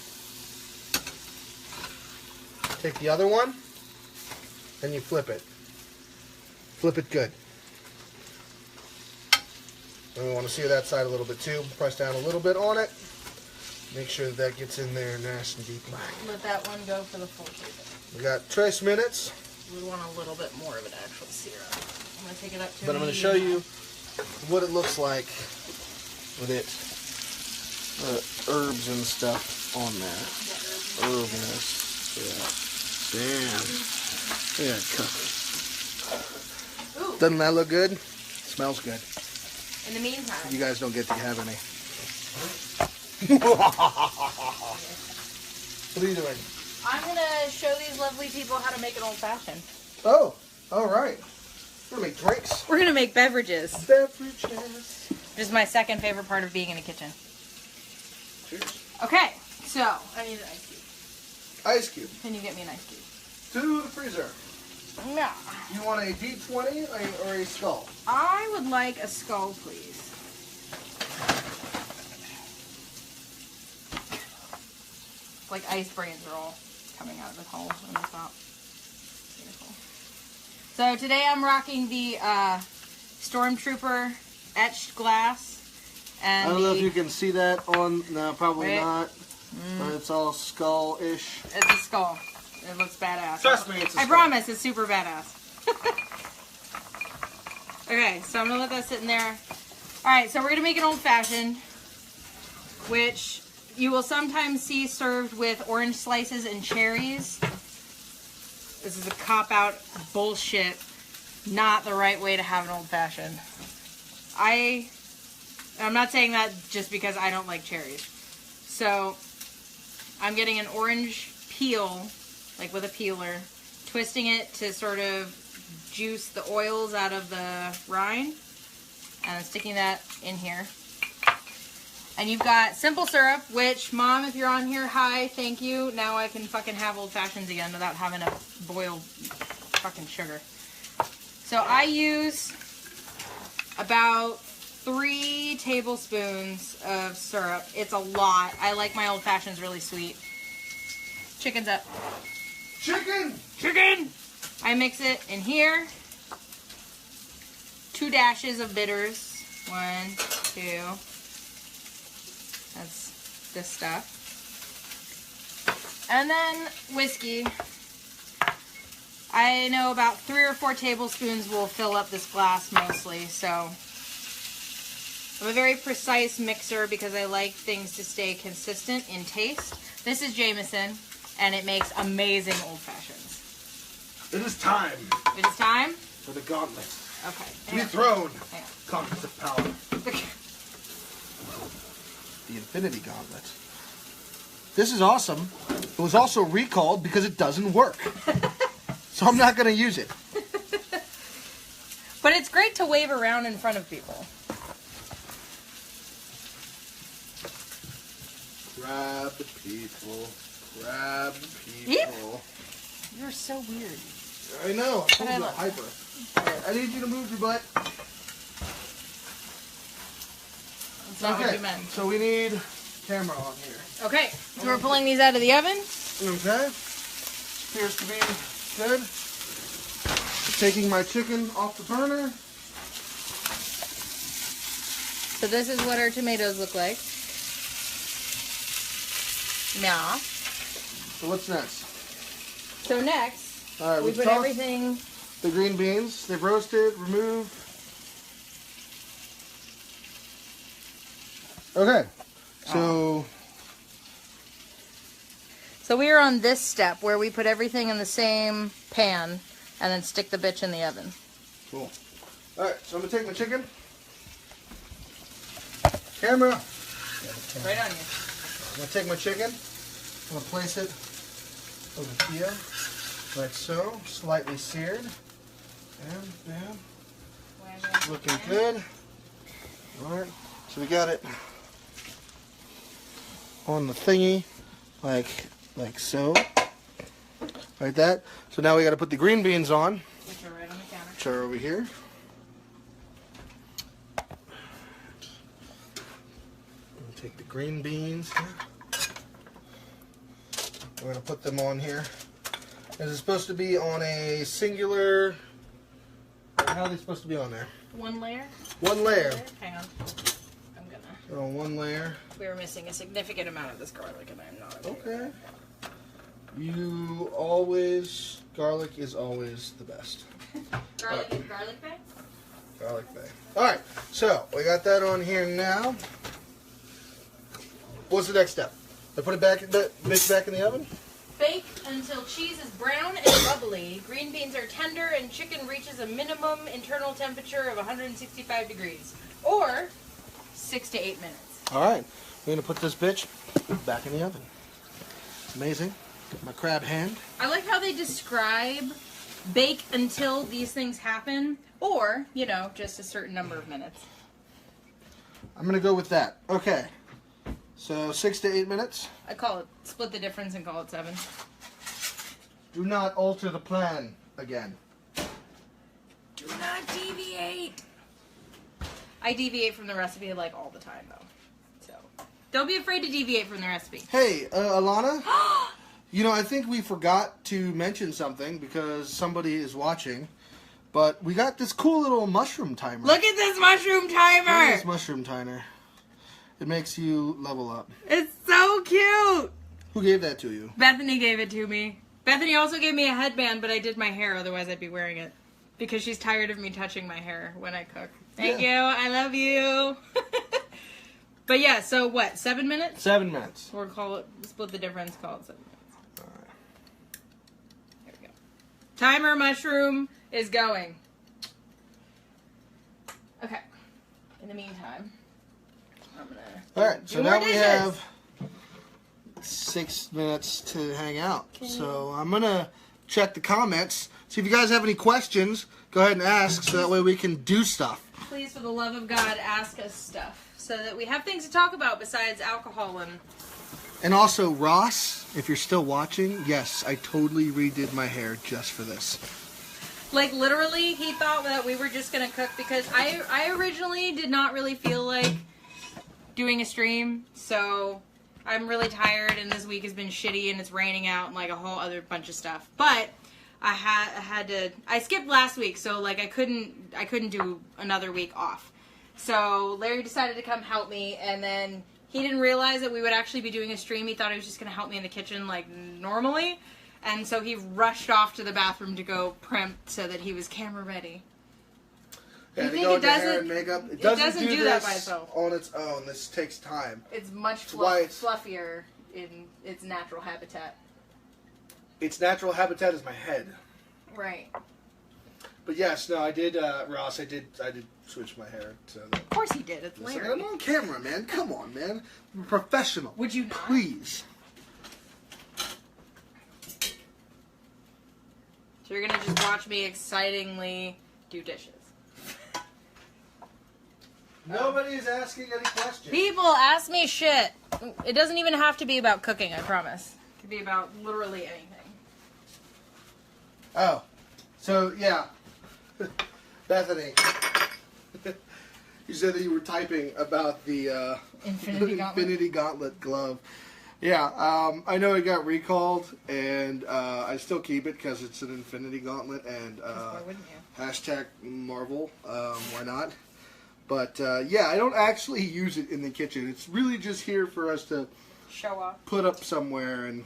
[SPEAKER 2] Take the other one, and you flip it. Flip it good. And we want to sear that side a little bit too. Press down a little bit on it. Make sure that gets in there nice and deep.
[SPEAKER 1] Let that one go for the full season.
[SPEAKER 2] We got 3 minutes.
[SPEAKER 1] We want a little bit more of an actual sear. I'm going to take it up to
[SPEAKER 2] But I'm going to show you what it looks like with it. Herbs and stuff on there. Herbness. Yeah. Damn. Look at that cook. Doesn't that look good? Smells good.
[SPEAKER 1] In the meantime.
[SPEAKER 2] You guys don't get to have any. What are you doing?
[SPEAKER 1] I'm going to show these lovely people how to make an old fashioned.
[SPEAKER 2] Oh, all right. We're gonna make drinks.
[SPEAKER 1] We're gonna make beverages.
[SPEAKER 2] Beverages.
[SPEAKER 1] Which is my second favorite part of being in a kitchen.
[SPEAKER 2] Cheers.
[SPEAKER 1] Okay, so I need an ice cube.
[SPEAKER 2] Ice cube.
[SPEAKER 1] Can you get me an ice cube?
[SPEAKER 2] To the freezer.
[SPEAKER 1] Yeah.
[SPEAKER 2] You want a D20 or a skull?
[SPEAKER 1] I would like a skull, please. Like ice brains are all coming out of the hole in the top. Beautiful. So today I'm rocking the Stormtrooper etched glass. And
[SPEAKER 2] I don't know if you can see that on. No, probably
[SPEAKER 1] Right.
[SPEAKER 2] not. But it's all skull-ish.
[SPEAKER 1] It's a skull. It looks badass.
[SPEAKER 2] Trust me, it's a
[SPEAKER 1] I
[SPEAKER 2] skull.
[SPEAKER 1] promise, it's super badass. Okay, so I'm gonna let that sit in there. Alright, so we're gonna make an old-fashioned, which you will sometimes see served with orange slices and cherries. This is a cop-out bullshit. Not the right way to have an old-fashioned. I'm not saying that just because I don't like cherries. So, I'm getting an orange peel, like with a peeler, twisting it to sort of juice the oils out of the rind, and then sticking that in here. And you've got simple syrup, which, Mom, if you're on here, hi, thank you. Now I can fucking have old fashions again without having to boil fucking sugar. So I use about 3 tablespoons of syrup. It's a lot. I like my old fashions really sweet. Chicken's up.
[SPEAKER 2] Chicken!
[SPEAKER 1] Chicken! I mix it in here. 2 dashes of bitters. 1, 2. That's this stuff. And then whiskey. I know about 3 or 4 tablespoons will fill up this glass mostly, so I'm a very precise mixer because I like things to stay consistent in taste. This is Jameson, and it makes amazing old fashions.
[SPEAKER 2] It is time
[SPEAKER 1] It is time?
[SPEAKER 2] for the gauntlet
[SPEAKER 1] Okay.
[SPEAKER 2] to be thrown.
[SPEAKER 1] Hang on.
[SPEAKER 2] Gauntlet of power. The Infinity Gauntlet. This is awesome. It was also recalled because it doesn't work. So I'm not going to use it.
[SPEAKER 1] But it's great to wave around in front of people.
[SPEAKER 2] Grab the people. Grab the people.
[SPEAKER 1] You're so weird.
[SPEAKER 2] I know. I told you
[SPEAKER 1] Whatever.
[SPEAKER 2] hyper. Alright, I need you to move your butt.
[SPEAKER 1] That's not what you meant.
[SPEAKER 2] So we need camera on here.
[SPEAKER 1] Okay, so we're pulling these out of the oven.
[SPEAKER 2] Okay. Appears to be good. Taking my chicken off the burner.
[SPEAKER 1] So this is what our tomatoes look like. Now,
[SPEAKER 2] So what's next?
[SPEAKER 1] so next,
[SPEAKER 2] Alright,
[SPEAKER 1] we
[SPEAKER 2] we
[SPEAKER 1] put
[SPEAKER 2] toss
[SPEAKER 1] everything.
[SPEAKER 2] the green beans. They've roasted, removed. Okay. So
[SPEAKER 1] So we are on this step where we put everything in the same pan and then stick the bitch in the oven.
[SPEAKER 2] cool. Alright, so I'm gonna take my chicken. Camera.
[SPEAKER 1] Right on you.
[SPEAKER 2] I'm gonna take my chicken. I'm gonna place it over here, like so, slightly seared. And bam. Looking good. Alright, so we got it on the thingy, like so. Like that. So now we gotta put the green beans on,
[SPEAKER 1] Which are right on the counter.
[SPEAKER 2] which are over here. Take the green beans here. We're gonna put them on here. Is it supposed to be on a singular? How are they supposed to be on there?
[SPEAKER 1] One layer.
[SPEAKER 2] One layer.
[SPEAKER 1] Hang on. I'm gonna.
[SPEAKER 2] They're on one layer.
[SPEAKER 1] We were missing a significant amount of this garlic, and I'm not.
[SPEAKER 2] Okay. You always, garlic is always the best.
[SPEAKER 1] Garlic bay.
[SPEAKER 2] Garlic bay. Alright, so we got that on here now. What's the next step? I put it back, mix back in the oven?
[SPEAKER 1] Bake until cheese is brown and bubbly. Green beans are tender, and chicken reaches a minimum internal temperature of 165 degrees, or 6 to 8 minutes.
[SPEAKER 2] Alright, we're gonna put this bitch back in the oven. Amazing. Get my crab hand.
[SPEAKER 1] I like how they describe bake until these things happen Or, you know, just a certain number of minutes.
[SPEAKER 2] I'm going to go with that. Okay. So 6 to 8 minutes.
[SPEAKER 1] I call it, split the difference and call it 7.
[SPEAKER 2] Do not alter the plan again.
[SPEAKER 1] Do not deviate. I deviate from the recipe like all the time though. So don't be afraid to deviate from the recipe.
[SPEAKER 2] Hey, Alana, you know, I think we forgot to mention something because somebody is watching, but we got this cool little mushroom timer.
[SPEAKER 1] Look at this mushroom
[SPEAKER 2] Look at
[SPEAKER 1] timer.
[SPEAKER 2] this mushroom timer. It makes you level up.
[SPEAKER 1] It's so cute.
[SPEAKER 2] Who gave that to you?
[SPEAKER 1] Bethany gave it to me. Bethany also gave me a headband, but I did my hair, otherwise I'd be wearing it. Because she's tired of me touching my hair when I cook. Thank you. I love you. But yeah, so what? 7 minutes?
[SPEAKER 2] 7 minutes.
[SPEAKER 1] Or call it, split the difference, call it 7 minutes.
[SPEAKER 2] All right.
[SPEAKER 1] There we go. Timer mushroom is going. Okay. In the meantime, I'm gonna.
[SPEAKER 2] All right. So
[SPEAKER 1] do
[SPEAKER 2] now
[SPEAKER 1] more
[SPEAKER 2] we
[SPEAKER 1] dishes.
[SPEAKER 2] have 6 minutes to hang out. So I'm gonna check the comments. See if you guys have any questions. Go ahead and ask, so that way we can do stuff.
[SPEAKER 1] Please, for the love of God, ask us stuff so that we have things to talk about besides alcohol and.
[SPEAKER 2] And also, Ross, if you're still watching, yes, I totally redid my hair just for this.
[SPEAKER 1] Like, literally, he thought that we were just going to cook because I originally did not really feel like doing a stream. So, I'm really tired and this week has been shitty and it's raining out and, like, a whole other bunch of stuff. But I had to... I skipped last week, so, like, I couldn't do another week off. So, Larry decided to come help me, and then he didn't realize that we would actually be doing a stream. He thought he was just going to help me in the kitchen, like, normally. And so he rushed off to the bathroom to go primp so that he was camera ready.
[SPEAKER 2] Yeah,
[SPEAKER 1] You
[SPEAKER 2] to
[SPEAKER 1] think
[SPEAKER 2] go
[SPEAKER 1] it
[SPEAKER 2] into hair
[SPEAKER 1] doesn't-
[SPEAKER 2] and makeup. It
[SPEAKER 1] it
[SPEAKER 2] doesn't,
[SPEAKER 1] doesn't do
[SPEAKER 2] this
[SPEAKER 1] that by itself.
[SPEAKER 2] on its own. This takes time.
[SPEAKER 1] It's much
[SPEAKER 2] why it's-
[SPEAKER 1] fluffier in its natural habitat.
[SPEAKER 2] Its natural habitat is my head.
[SPEAKER 1] Right.
[SPEAKER 2] But yes, no, I did, Ross. I did switch my hair to.
[SPEAKER 1] Of course he did. It's
[SPEAKER 2] Listen,
[SPEAKER 1] Larry.
[SPEAKER 2] I'm on camera, man. Come on, man. I'm a professional.
[SPEAKER 1] Would you not?
[SPEAKER 2] Please.
[SPEAKER 1] So you're gonna just watch me excitingly do dishes.
[SPEAKER 2] Nobody's asking any questions.
[SPEAKER 1] People ask me shit. It doesn't even have to be about cooking, I promise. It could be about literally anything.
[SPEAKER 2] Oh, so yeah, Bethany, you said that you were typing about the
[SPEAKER 1] Infinity Gauntlet.
[SPEAKER 2] Infinity Gauntlet glove. Yeah, I know it got recalled, and I still keep it because it's an Infinity Gauntlet, and
[SPEAKER 1] Why wouldn't you?
[SPEAKER 2] hashtag Marvel. Why not? But yeah, I don't actually use it in the kitchen. It's really just here for us to
[SPEAKER 1] Show off.
[SPEAKER 2] put up somewhere, and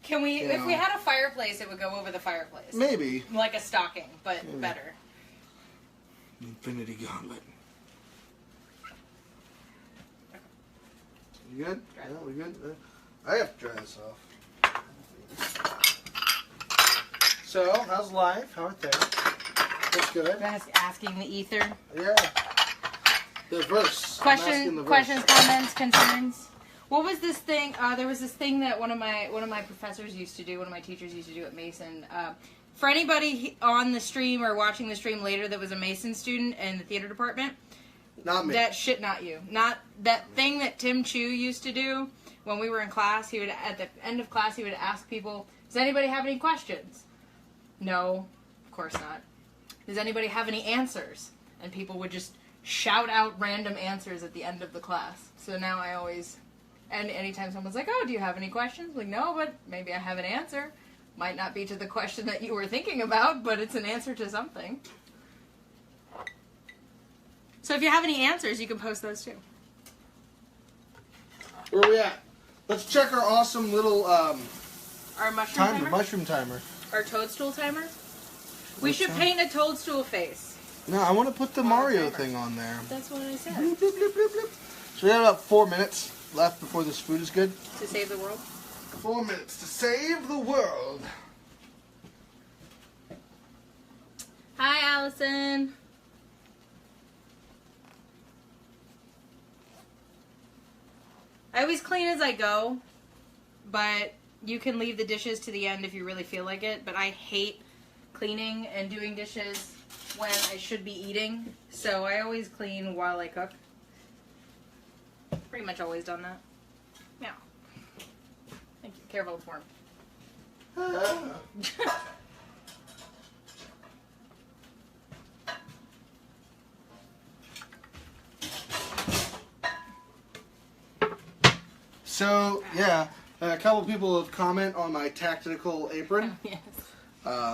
[SPEAKER 1] Can we,
[SPEAKER 2] You
[SPEAKER 1] if we
[SPEAKER 2] know.
[SPEAKER 1] had a fireplace, it would go over the fireplace.
[SPEAKER 2] maybe
[SPEAKER 1] Like a stocking, but better.
[SPEAKER 2] Infinity Gauntlet. You good?
[SPEAKER 1] Dry.
[SPEAKER 2] Yeah, we good? I have to dry this off. So, how's life? How are things? That's good.
[SPEAKER 1] Asking the ether.
[SPEAKER 2] Yeah. The verse. I'm asking the verse.
[SPEAKER 1] Questions, comments, concerns. What was this thing? There was this thing that one of my professors used to do. One of my teachers used to do at Mason. For anybody on the stream or watching the stream later that was a Mason student in the theater department,
[SPEAKER 2] Not me.
[SPEAKER 1] that shit, not you. Not that thing that Tim Chu used to do when we were in class. He would, at the end of class, he would ask people, "Does anybody have any questions?" No, of course not. Does anybody have any answers? And people would just shout out random answers at the end of the class. So now I always, and anytime someone's like, "Oh, do you have any questions?" I'm like, no, but maybe I have an answer. Might not be to the question that you were thinking about, but it's an answer to something. So if you have any answers, you can post those too.
[SPEAKER 2] Where are we at? Let's check our awesome little
[SPEAKER 1] Our mushroom timer?
[SPEAKER 2] mushroom timer.
[SPEAKER 1] Our toadstool timer? We should
[SPEAKER 2] one?
[SPEAKER 1] paint a toadstool face.
[SPEAKER 2] No, I want to put the
[SPEAKER 1] Oh,
[SPEAKER 2] Mario
[SPEAKER 1] timer.
[SPEAKER 2] thing on there.
[SPEAKER 1] That's what I said.
[SPEAKER 2] Bloop, bloop, bloop, bloop, bloop. So we have about 4 minutes left before this food is good.
[SPEAKER 1] To save the world.
[SPEAKER 2] 4 minutes to save the world.
[SPEAKER 1] Hi, Allison. I always clean as I go, but you can leave the dishes to the end if you really feel like it. But I hate cleaning and doing dishes when I should be eating, so I always clean while I cook. Pretty much always done that. Yeah. Thank you. Careful, it's warm.
[SPEAKER 2] So, yeah, a couple people have comment on my tactical apron.
[SPEAKER 1] Yes.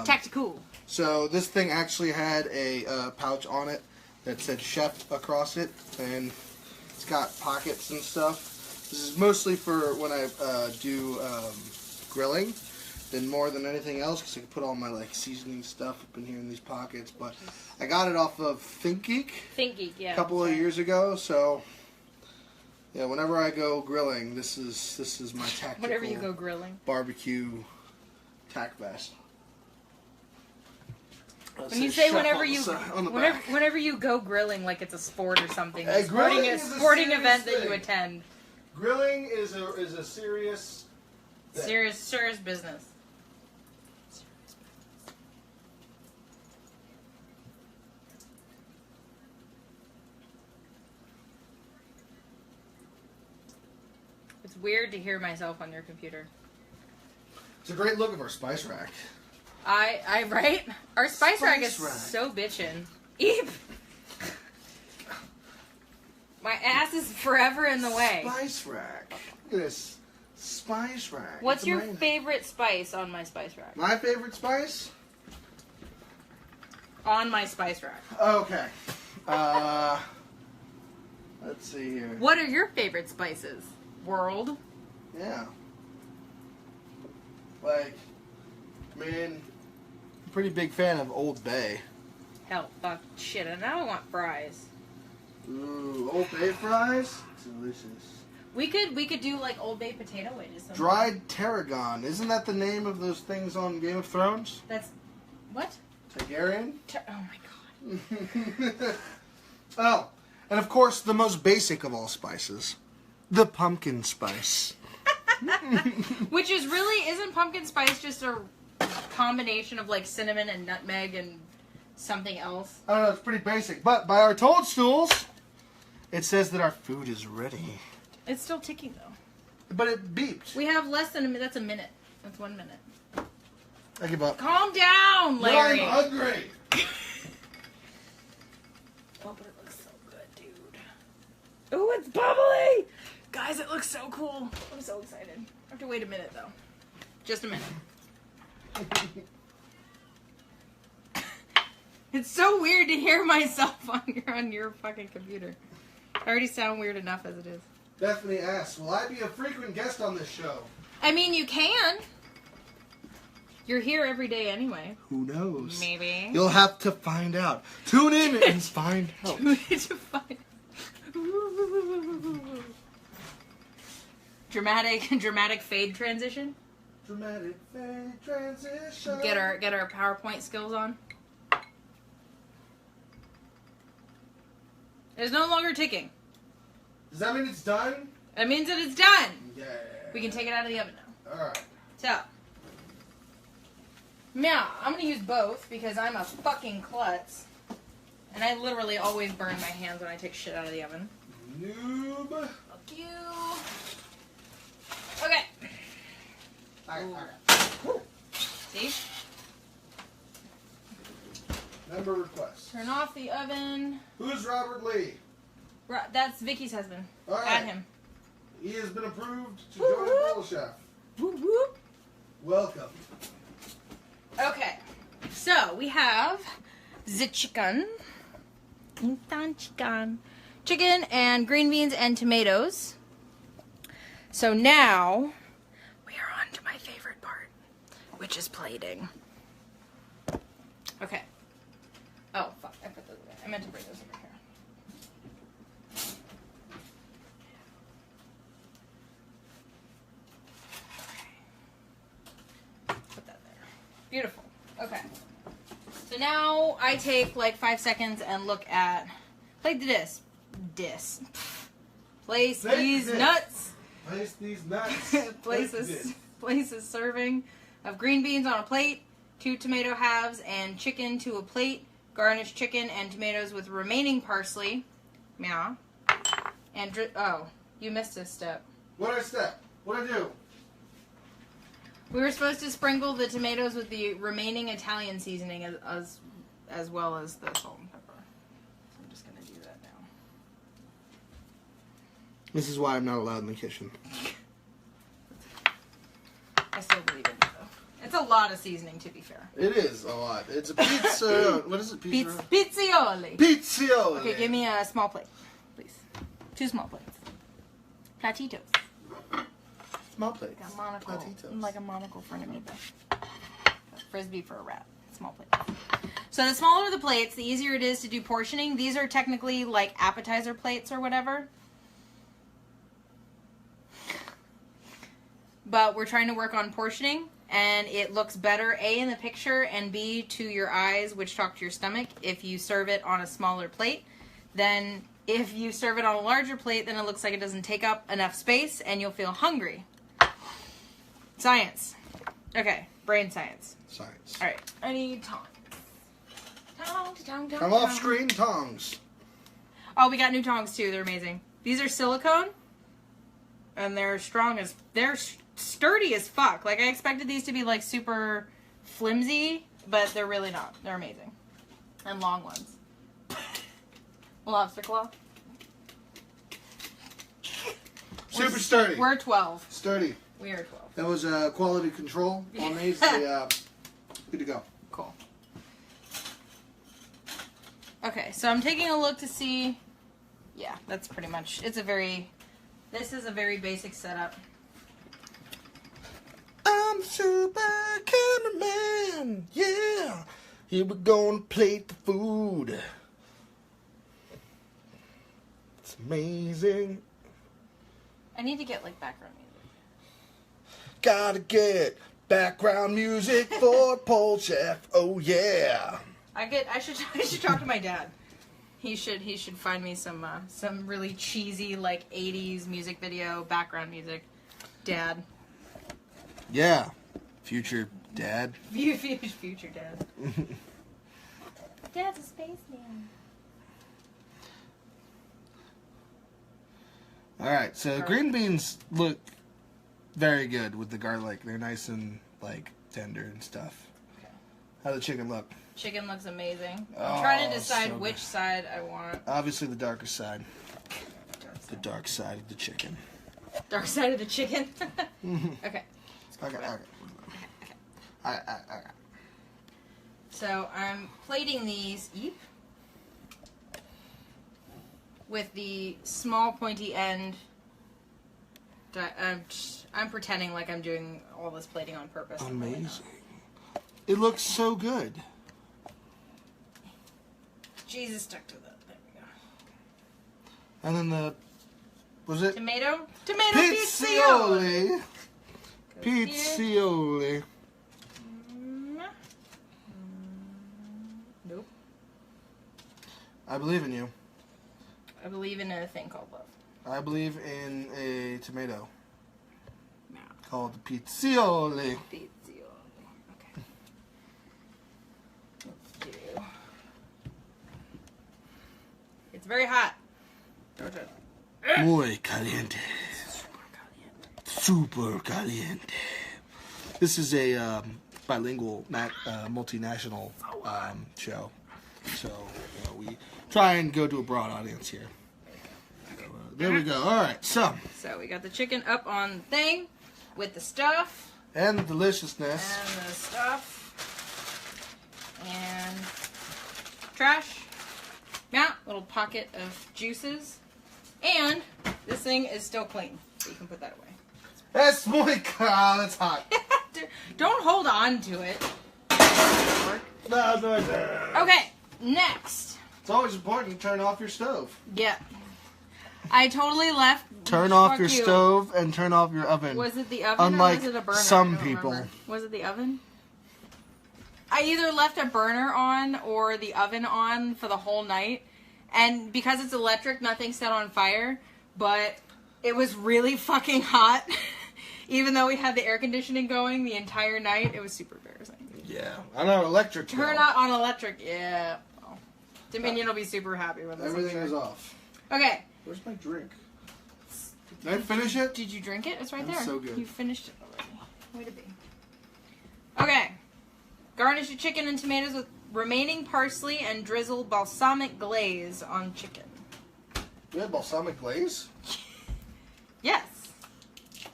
[SPEAKER 1] Tactical.
[SPEAKER 2] So this thing actually had a pouch on it that said chef across it, and it's got pockets and stuff. This is mostly for when I do grilling, than more than anything else, because I can put all my like seasoning stuff up in here in these pockets. But I got it off of ThinkGeek.
[SPEAKER 1] ThinkGeek, yeah.
[SPEAKER 2] A couple of years ago, so yeah. Whenever I go grilling, this is my tactical.
[SPEAKER 1] Whenever you go grilling.
[SPEAKER 2] Barbecue tack vest.
[SPEAKER 1] When you say whenever you go grilling, like it's a sport or something, a sporting event that you attend.
[SPEAKER 2] Grilling is a serious
[SPEAKER 1] serious business. It's weird to hear myself on your computer.
[SPEAKER 2] It's a great look of our spice rack.
[SPEAKER 1] Right? Our spice rack is so bitchin'. Eep! My ass is forever in the way.
[SPEAKER 2] Spice rack. Look at this. Spice rack.
[SPEAKER 1] What's your favorite spice on my spice rack?
[SPEAKER 2] My favorite spice?
[SPEAKER 1] On my spice rack.
[SPEAKER 2] Okay. Let's see here.
[SPEAKER 1] What are your favorite spices? World?
[SPEAKER 2] Yeah. Like, man, pretty big fan of Old Bay.
[SPEAKER 1] Hell, fuck, shit, and now I want fries.
[SPEAKER 2] Ooh, Old Bay fries? Delicious.
[SPEAKER 1] We could do like Old Bay potato wedges. Sometime.
[SPEAKER 2] Dried tarragon. Isn't that the name of those things on Game of Thrones?
[SPEAKER 1] That's... What?
[SPEAKER 2] Targaryen?
[SPEAKER 1] Oh my god.
[SPEAKER 2] Oh, and of course the most basic of all spices. The pumpkin spice.
[SPEAKER 1] Which is really... Isn't pumpkin spice just a combination of like cinnamon and nutmeg and something else?
[SPEAKER 2] I don't know, it's pretty basic. But by our toadstools, it says that our food is ready.
[SPEAKER 1] It's still ticking though.
[SPEAKER 2] But it beeped.
[SPEAKER 1] We have less than a minute. That's a minute. That's 1 minute.
[SPEAKER 2] I give up.
[SPEAKER 1] Calm down, Larry.
[SPEAKER 2] I'm hungry.
[SPEAKER 1] Oh, but it looks so good, dude. Oh, it's bubbly! Guys, it looks so cool. I'm so excited. I have to wait a minute though. Just a minute. It's so weird to hear myself on your fucking computer. I already sound weird enough as it is.
[SPEAKER 2] Bethany asks, will I be a frequent guest on this show?
[SPEAKER 1] I mean, you can. You're here every day anyway.
[SPEAKER 2] Who knows?
[SPEAKER 1] Maybe.
[SPEAKER 2] You'll have to find out. Tune in and find out.
[SPEAKER 1] Dramatic fade transition.
[SPEAKER 2] Dramatic fade transition.
[SPEAKER 1] Get our PowerPoint skills on. It's no longer ticking.
[SPEAKER 2] Does that mean it's done?
[SPEAKER 1] That means that it's done.
[SPEAKER 2] Yeah.
[SPEAKER 1] We can take it out of the oven now.
[SPEAKER 2] Alright.
[SPEAKER 1] So, now, I'm going to use both because I'm a fucking klutz. And I literally always burn my hands when I take shit out of the oven.
[SPEAKER 2] Noob.
[SPEAKER 1] Fuck you. Okay.
[SPEAKER 2] Alright.
[SPEAKER 1] See?
[SPEAKER 2] Member request.
[SPEAKER 1] Turn off the oven.
[SPEAKER 2] Who's Robert Lee?
[SPEAKER 1] That's Vicky's husband.
[SPEAKER 2] All right.
[SPEAKER 1] Add him.
[SPEAKER 2] He has been approved to join the Bowl Chef.
[SPEAKER 1] Whoop whoop.
[SPEAKER 2] Welcome.
[SPEAKER 1] Okay. So, we have the chicken. Chicken and green beans and tomatoes. So now, we are on to my favorite part, which is plating. Okay. Oh, fuck. I put those away. I meant to bring those over here. Okay. Put that there. Beautiful. Okay. So now I take like 5 seconds and look at... Play this. Place these nuts.
[SPEAKER 2] Place these nuts.
[SPEAKER 1] Place a serving of green beans on a plate, 2 tomato halves, and chicken to a plate, Garnish chicken and tomatoes with remaining parsley. Meow. And oh, you missed a step.
[SPEAKER 2] What step? What I do?
[SPEAKER 1] We were supposed to sprinkle the tomatoes with the remaining Italian seasoning as well as the salt and pepper. So I'm just going to do that now.
[SPEAKER 2] This is why I'm not allowed in the kitchen.
[SPEAKER 1] I still believe in it, though. It's a lot of seasoning, to be fair.
[SPEAKER 2] It is a lot. It's a pizza. What is it? Pizza?
[SPEAKER 1] Pizzioli.
[SPEAKER 2] Pizzioli.
[SPEAKER 1] Okay, give me a small plate, please. 2 small plates. Platitos.
[SPEAKER 2] Small plates.
[SPEAKER 1] Like a monocle.
[SPEAKER 2] Platitos.
[SPEAKER 1] Like a monocle for an amiibo. Frisbee for a rat. Small plates. So the smaller the plates, the easier it is to do portioning. These are technically like appetizer plates or whatever. But we're trying to work on portioning, and it looks better, A, in the picture, and B, to your eyes, which talk to your stomach, if you serve it on a smaller plate. Then if you serve it on a larger plate, then it looks like it doesn't take up enough space, and you'll feel hungry. Science. Okay, brain science.
[SPEAKER 2] Science.
[SPEAKER 1] All right, I need tongs. Tongs.
[SPEAKER 2] Come off screen tongs.
[SPEAKER 1] Oh, we got new tongs too. They're amazing. These are silicone, and they're sturdy as fuck. Like, I expected these to be like super flimsy, but they're really not. They're amazing. And long ones. Lobster claw.
[SPEAKER 2] Super sturdy.
[SPEAKER 1] We're 12.
[SPEAKER 2] Sturdy.
[SPEAKER 1] We are 12.
[SPEAKER 2] That was quality control on these. They, good to go.
[SPEAKER 1] Cool. Okay, so I'm taking a look to see. Yeah, that's pretty much. This is a very basic setup.
[SPEAKER 2] I'm the super cameraman. Yeah. Here we're gonna plate the food. It's amazing.
[SPEAKER 1] I need to get like background music.
[SPEAKER 2] Gotta get background music for Pole Chef. Oh yeah.
[SPEAKER 1] I should talk to my dad. He should find me some really cheesy like 80s music video background music. Dad.
[SPEAKER 2] Yeah. Future dad.
[SPEAKER 1] Future dad. Dad's a spaceman.
[SPEAKER 2] Alright, so green beans look very good with the garlic. They're nice and like tender and stuff.
[SPEAKER 1] Okay.
[SPEAKER 2] How'd the chicken look?
[SPEAKER 1] Chicken looks amazing.
[SPEAKER 2] Oh,
[SPEAKER 1] I'm trying to decide
[SPEAKER 2] so
[SPEAKER 1] which
[SPEAKER 2] good.
[SPEAKER 1] side I want.
[SPEAKER 2] Obviously the darker side. The dark side of the chicken.
[SPEAKER 1] Dark side of the chicken? Okay.
[SPEAKER 2] Okay.
[SPEAKER 1] So I'm plating these with the small pointy end. I'm pretending like I'm doing all this plating on purpose.
[SPEAKER 2] Amazing. It looks so good.
[SPEAKER 1] Jesus stuck to that. There we go.
[SPEAKER 2] And then was it?
[SPEAKER 1] Tomato pizzioli.
[SPEAKER 2] Pizzioli. Pizzioli.
[SPEAKER 1] Nope.
[SPEAKER 2] I believe in you.
[SPEAKER 1] I believe in a thing called love.
[SPEAKER 2] I believe in a tomato
[SPEAKER 1] No.
[SPEAKER 2] called pizzioli.
[SPEAKER 1] Pizzioli. Okay. Let's do. It's very hot.
[SPEAKER 2] Muy caliente. Super caliente. This is a bilingual, multinational show. So we try and go to a broad audience here. There we go. All right. So
[SPEAKER 1] we got the chicken up on the thing with the stuff.
[SPEAKER 2] And the deliciousness.
[SPEAKER 1] And the stuff. And trash. Yeah, little pocket of juices. And this thing is still clean, so you can put that away.
[SPEAKER 2] That's muy caliente. That's hot.
[SPEAKER 1] Don't hold on to it.
[SPEAKER 2] No.
[SPEAKER 1] Okay, next.
[SPEAKER 2] It's always important to turn off your stove.
[SPEAKER 1] Yeah. I totally left.
[SPEAKER 2] Turn off
[SPEAKER 1] Fuck
[SPEAKER 2] your
[SPEAKER 1] you.
[SPEAKER 2] stove and turn off your oven.
[SPEAKER 1] Was it the oven
[SPEAKER 2] Unlike
[SPEAKER 1] or was it a burner?
[SPEAKER 2] some
[SPEAKER 1] I don't
[SPEAKER 2] people.
[SPEAKER 1] remember. Was it the oven? I either left a burner on or the oven on for the whole night. And because it's electric, nothing's set on fire. But it was really fucking hot. Even though we had the air conditioning going the entire night, it was super embarrassing.
[SPEAKER 2] Yeah. I know, electric.
[SPEAKER 1] Turn on electric. Yeah. Oh. Dominion will be super happy with this.
[SPEAKER 2] Everything is off.
[SPEAKER 1] Okay.
[SPEAKER 2] Where's my drink? Did I finish it?
[SPEAKER 1] Did you drink it? It's right
[SPEAKER 2] That's
[SPEAKER 1] there.
[SPEAKER 2] so good.
[SPEAKER 1] You finished it already. Way to be. Okay. Garnish your chicken and tomatoes with remaining parsley and drizzle balsamic glaze on chicken.
[SPEAKER 2] You had balsamic glaze?
[SPEAKER 1] Yes.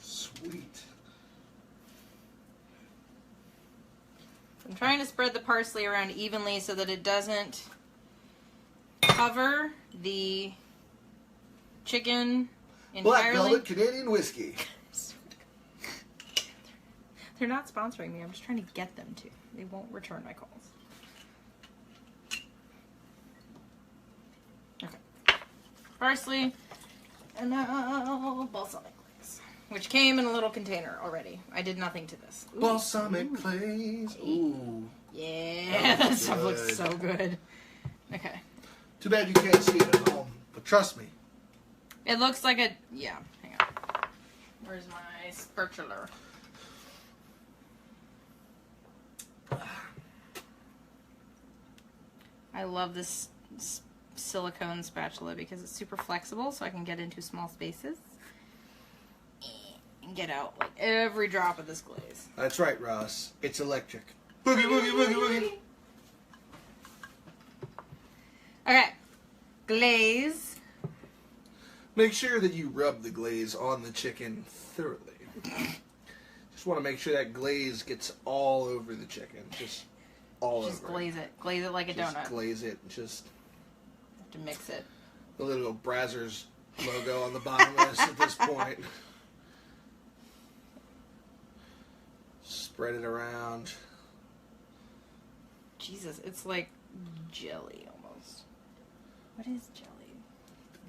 [SPEAKER 2] Sweet.
[SPEAKER 1] I'm trying to spread the parsley around evenly so that it doesn't cover the chicken
[SPEAKER 2] Black
[SPEAKER 1] entirely.
[SPEAKER 2] Velvet Canadian whiskey.
[SPEAKER 1] They're not sponsoring me. I'm just trying to get them to. They won't return my calls. Okay. Parsley. And now balsamic glaze. Which came in a little container already. I did nothing to this. Ooh.
[SPEAKER 2] Balsamic glaze. Ooh.
[SPEAKER 1] Yeah, that stuff looks so good. Okay.
[SPEAKER 2] Too bad you can't see it at home. But trust me.
[SPEAKER 1] It looks like a... Yeah, hang on. Where's my spatula? I love this silicone spatula because it's super flexible, so I can get into small spaces and get out like every drop of this glaze.
[SPEAKER 2] That's right, Ross. It's electric. Boogie, boogie, boogie, boogie.
[SPEAKER 1] Okay. Glaze.
[SPEAKER 2] Make sure that you rub the glaze on the chicken thoroughly. Just want to make sure that glaze gets all over the chicken. Just all
[SPEAKER 1] Just
[SPEAKER 2] over.
[SPEAKER 1] glaze it. Glaze it like a
[SPEAKER 2] Just
[SPEAKER 1] donut.
[SPEAKER 2] glaze it. Just
[SPEAKER 1] Have to mix it.
[SPEAKER 2] the little Brazzers logo on the bottom of this at this point. Spread it around.
[SPEAKER 1] Jesus, it's like jelly almost. What is jelly?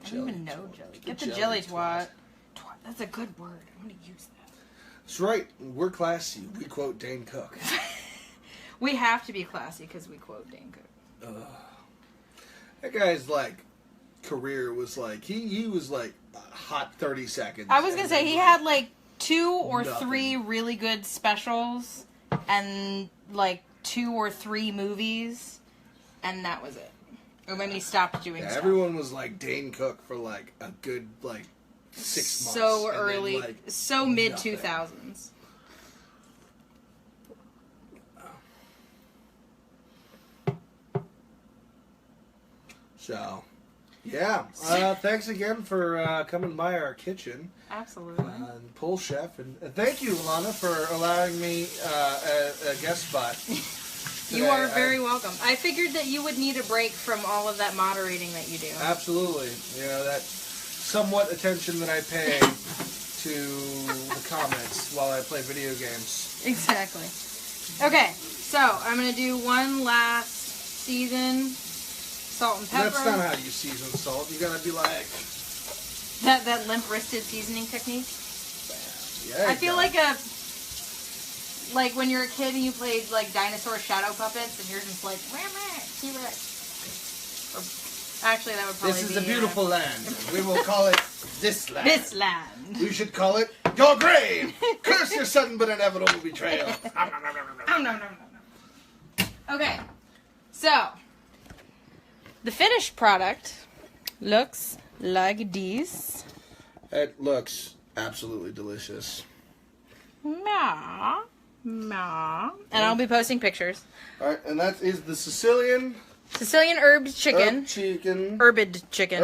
[SPEAKER 1] I don't
[SPEAKER 2] Jelly
[SPEAKER 1] even know
[SPEAKER 2] twat.
[SPEAKER 1] jelly.
[SPEAKER 2] The
[SPEAKER 1] Get the
[SPEAKER 2] jelly
[SPEAKER 1] jelly
[SPEAKER 2] twat.
[SPEAKER 1] twat. Twat. That's a good word. I'm going to use that.
[SPEAKER 2] That's right. We're classy. We quote Dane Cook.
[SPEAKER 1] We have to be classy because we quote Dane Cook.
[SPEAKER 2] That guy's like career was like he was like a hot 30 seconds.
[SPEAKER 1] I was going to say, he had like 2 or
[SPEAKER 2] Nothing.
[SPEAKER 1] 3 really good specials and like 2 or 3 movies, and that was it. Or maybe he stopped doing stuff.
[SPEAKER 2] Everyone was like Dane Cook for like a good like 6 months.
[SPEAKER 1] So
[SPEAKER 2] and then,
[SPEAKER 1] early,
[SPEAKER 2] like,
[SPEAKER 1] so mid
[SPEAKER 2] nothing.
[SPEAKER 1] 2000s.
[SPEAKER 2] So, yeah. Thanks again for coming by our kitchen.
[SPEAKER 1] Absolutely.
[SPEAKER 2] And Pull Chef. And thank you, Alana, for allowing me a guest spot.
[SPEAKER 1] You
[SPEAKER 2] today.
[SPEAKER 1] are very welcome. I figured that you would need a break from all of that moderating that you do.
[SPEAKER 2] Absolutely. You know, that somewhat attention that I pay to the comments while I play video games.
[SPEAKER 1] Exactly. Okay, so I'm going to do one last season. Salt and pepper.
[SPEAKER 2] That's not how you season salt. You gotta be like...
[SPEAKER 1] That limp-wristed seasoning technique.
[SPEAKER 2] Yeah,
[SPEAKER 1] I feel like like when you're a kid and you played like dinosaur shadow puppets and you're just like T-Rex. Or, actually, that would probably
[SPEAKER 2] This
[SPEAKER 1] be
[SPEAKER 2] is a beautiful land. We will call it this land.
[SPEAKER 1] this land.
[SPEAKER 2] We should call it your grave. Curse your sudden but inevitable betrayal.
[SPEAKER 1] No. Okay, so the finished product looks like this.
[SPEAKER 2] It looks absolutely delicious.
[SPEAKER 1] Meow. Meow. And I'll be posting pictures.
[SPEAKER 2] All right, and that is the Sicilian
[SPEAKER 1] Sicilian herbed chicken.
[SPEAKER 2] herb chicken.
[SPEAKER 1] Herbed chicken.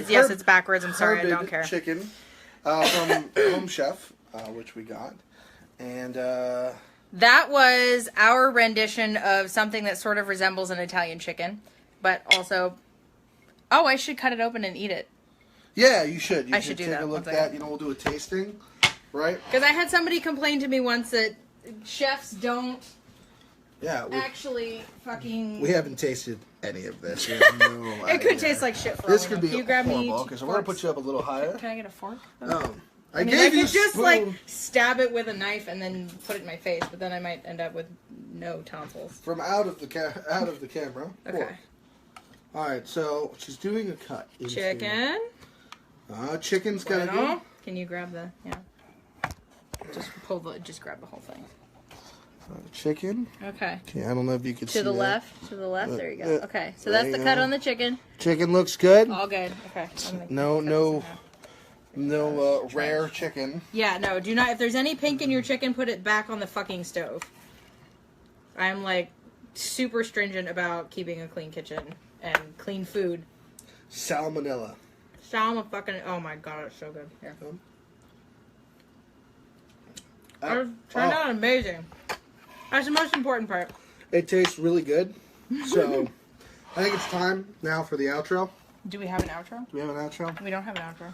[SPEAKER 1] Yes, it's backwards. I'm sorry, I don't
[SPEAKER 2] Herbed
[SPEAKER 1] care.
[SPEAKER 2] chicken from Home Chef, which we got. And
[SPEAKER 1] That was our rendition of something that sort of resembles an Italian chicken, but also... Oh, I should cut it open and eat it.
[SPEAKER 2] yeah, you should. You
[SPEAKER 1] I should do
[SPEAKER 2] take
[SPEAKER 1] that
[SPEAKER 2] a look
[SPEAKER 1] once
[SPEAKER 2] at
[SPEAKER 1] I-
[SPEAKER 2] that. You know, we'll do a tasting, right?
[SPEAKER 1] Because I had somebody complain to me once that chefs don't
[SPEAKER 2] Yeah.
[SPEAKER 1] actually fucking...
[SPEAKER 2] We haven't tasted any of this. We have no
[SPEAKER 1] It could
[SPEAKER 2] idea.
[SPEAKER 1] taste like shit for
[SPEAKER 2] This
[SPEAKER 1] all
[SPEAKER 2] could
[SPEAKER 1] I know.
[SPEAKER 2] be
[SPEAKER 1] Can you grab me
[SPEAKER 2] horrible.
[SPEAKER 1] two
[SPEAKER 2] Okay, so we're gonna
[SPEAKER 1] forks?
[SPEAKER 2] put you up a little higher.
[SPEAKER 1] Can I get a fork?
[SPEAKER 2] I
[SPEAKER 1] mean, I
[SPEAKER 2] gave you
[SPEAKER 1] could just
[SPEAKER 2] spoon.
[SPEAKER 1] like stab it with a knife and then put it in my face, but then I might end up with no tonsils.
[SPEAKER 2] from out of the camera.
[SPEAKER 1] Okay.
[SPEAKER 2] Fork. All right, so she's doing a cut. into-
[SPEAKER 1] Chicken.
[SPEAKER 2] Chicken's gotta
[SPEAKER 1] Bueno.
[SPEAKER 2] go.
[SPEAKER 1] Can you grab the just grab the whole thing.
[SPEAKER 2] Chicken.
[SPEAKER 1] Okay.
[SPEAKER 2] Okay, I don't know if you can see
[SPEAKER 1] To the
[SPEAKER 2] that.
[SPEAKER 1] left. To the left. There you go. Okay. So
[SPEAKER 2] There
[SPEAKER 1] that's the
[SPEAKER 2] you
[SPEAKER 1] cut
[SPEAKER 2] go.
[SPEAKER 1] on the chicken.
[SPEAKER 2] Chicken looks good.
[SPEAKER 1] All good. Okay. I'm gonna
[SPEAKER 2] No,
[SPEAKER 1] cut this
[SPEAKER 2] no,
[SPEAKER 1] in half.
[SPEAKER 2] no rare chicken.
[SPEAKER 1] Yeah, no, do not. If there's any pink in your chicken, put it back on the fucking stove. I'm like super stringent about keeping a clean kitchen and clean food.
[SPEAKER 2] Salmonella.
[SPEAKER 1] Salmon fucking. Oh my god, it's so good. Here. It turned out amazing. That's the most important part.
[SPEAKER 2] It tastes really good. So, I think it's time now for the outro.
[SPEAKER 1] Do we have an outro?
[SPEAKER 2] Do we have an outro?
[SPEAKER 1] We don't have an outro.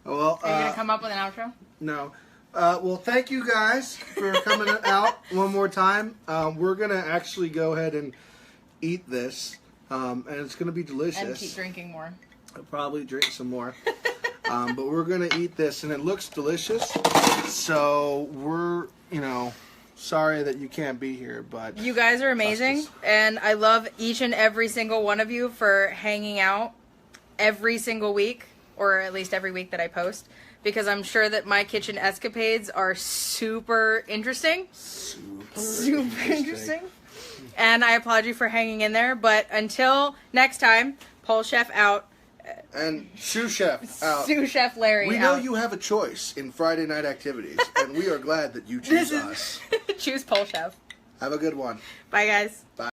[SPEAKER 2] Oh, well,
[SPEAKER 1] Are you gonna come up with an outro?
[SPEAKER 2] no. Well, thank you guys for coming out one more time. We're going to actually go ahead and eat this. And it's going to be delicious.
[SPEAKER 1] And keep drinking more.
[SPEAKER 2] I'll probably drink some more. But we're going to eat this, and it looks delicious. So we're, sorry that you can't be here, but...
[SPEAKER 1] You guys are amazing,
[SPEAKER 2] Justice.
[SPEAKER 1] and I love each and every single one of you for hanging out every single week, or at least every week that I post, because I'm sure that my kitchen escapades are super interesting. Super interesting. And I applaud you for hanging in there, but until next time, Pole Chef out.
[SPEAKER 2] And Sous Chef out.
[SPEAKER 1] Sous Chef Larry
[SPEAKER 2] We know
[SPEAKER 1] out.
[SPEAKER 2] you have a choice in Friday night activities, and we are glad that you choose us.
[SPEAKER 1] Choose Pole Chef.
[SPEAKER 2] Have a good one.
[SPEAKER 1] Bye, guys.
[SPEAKER 2] Bye.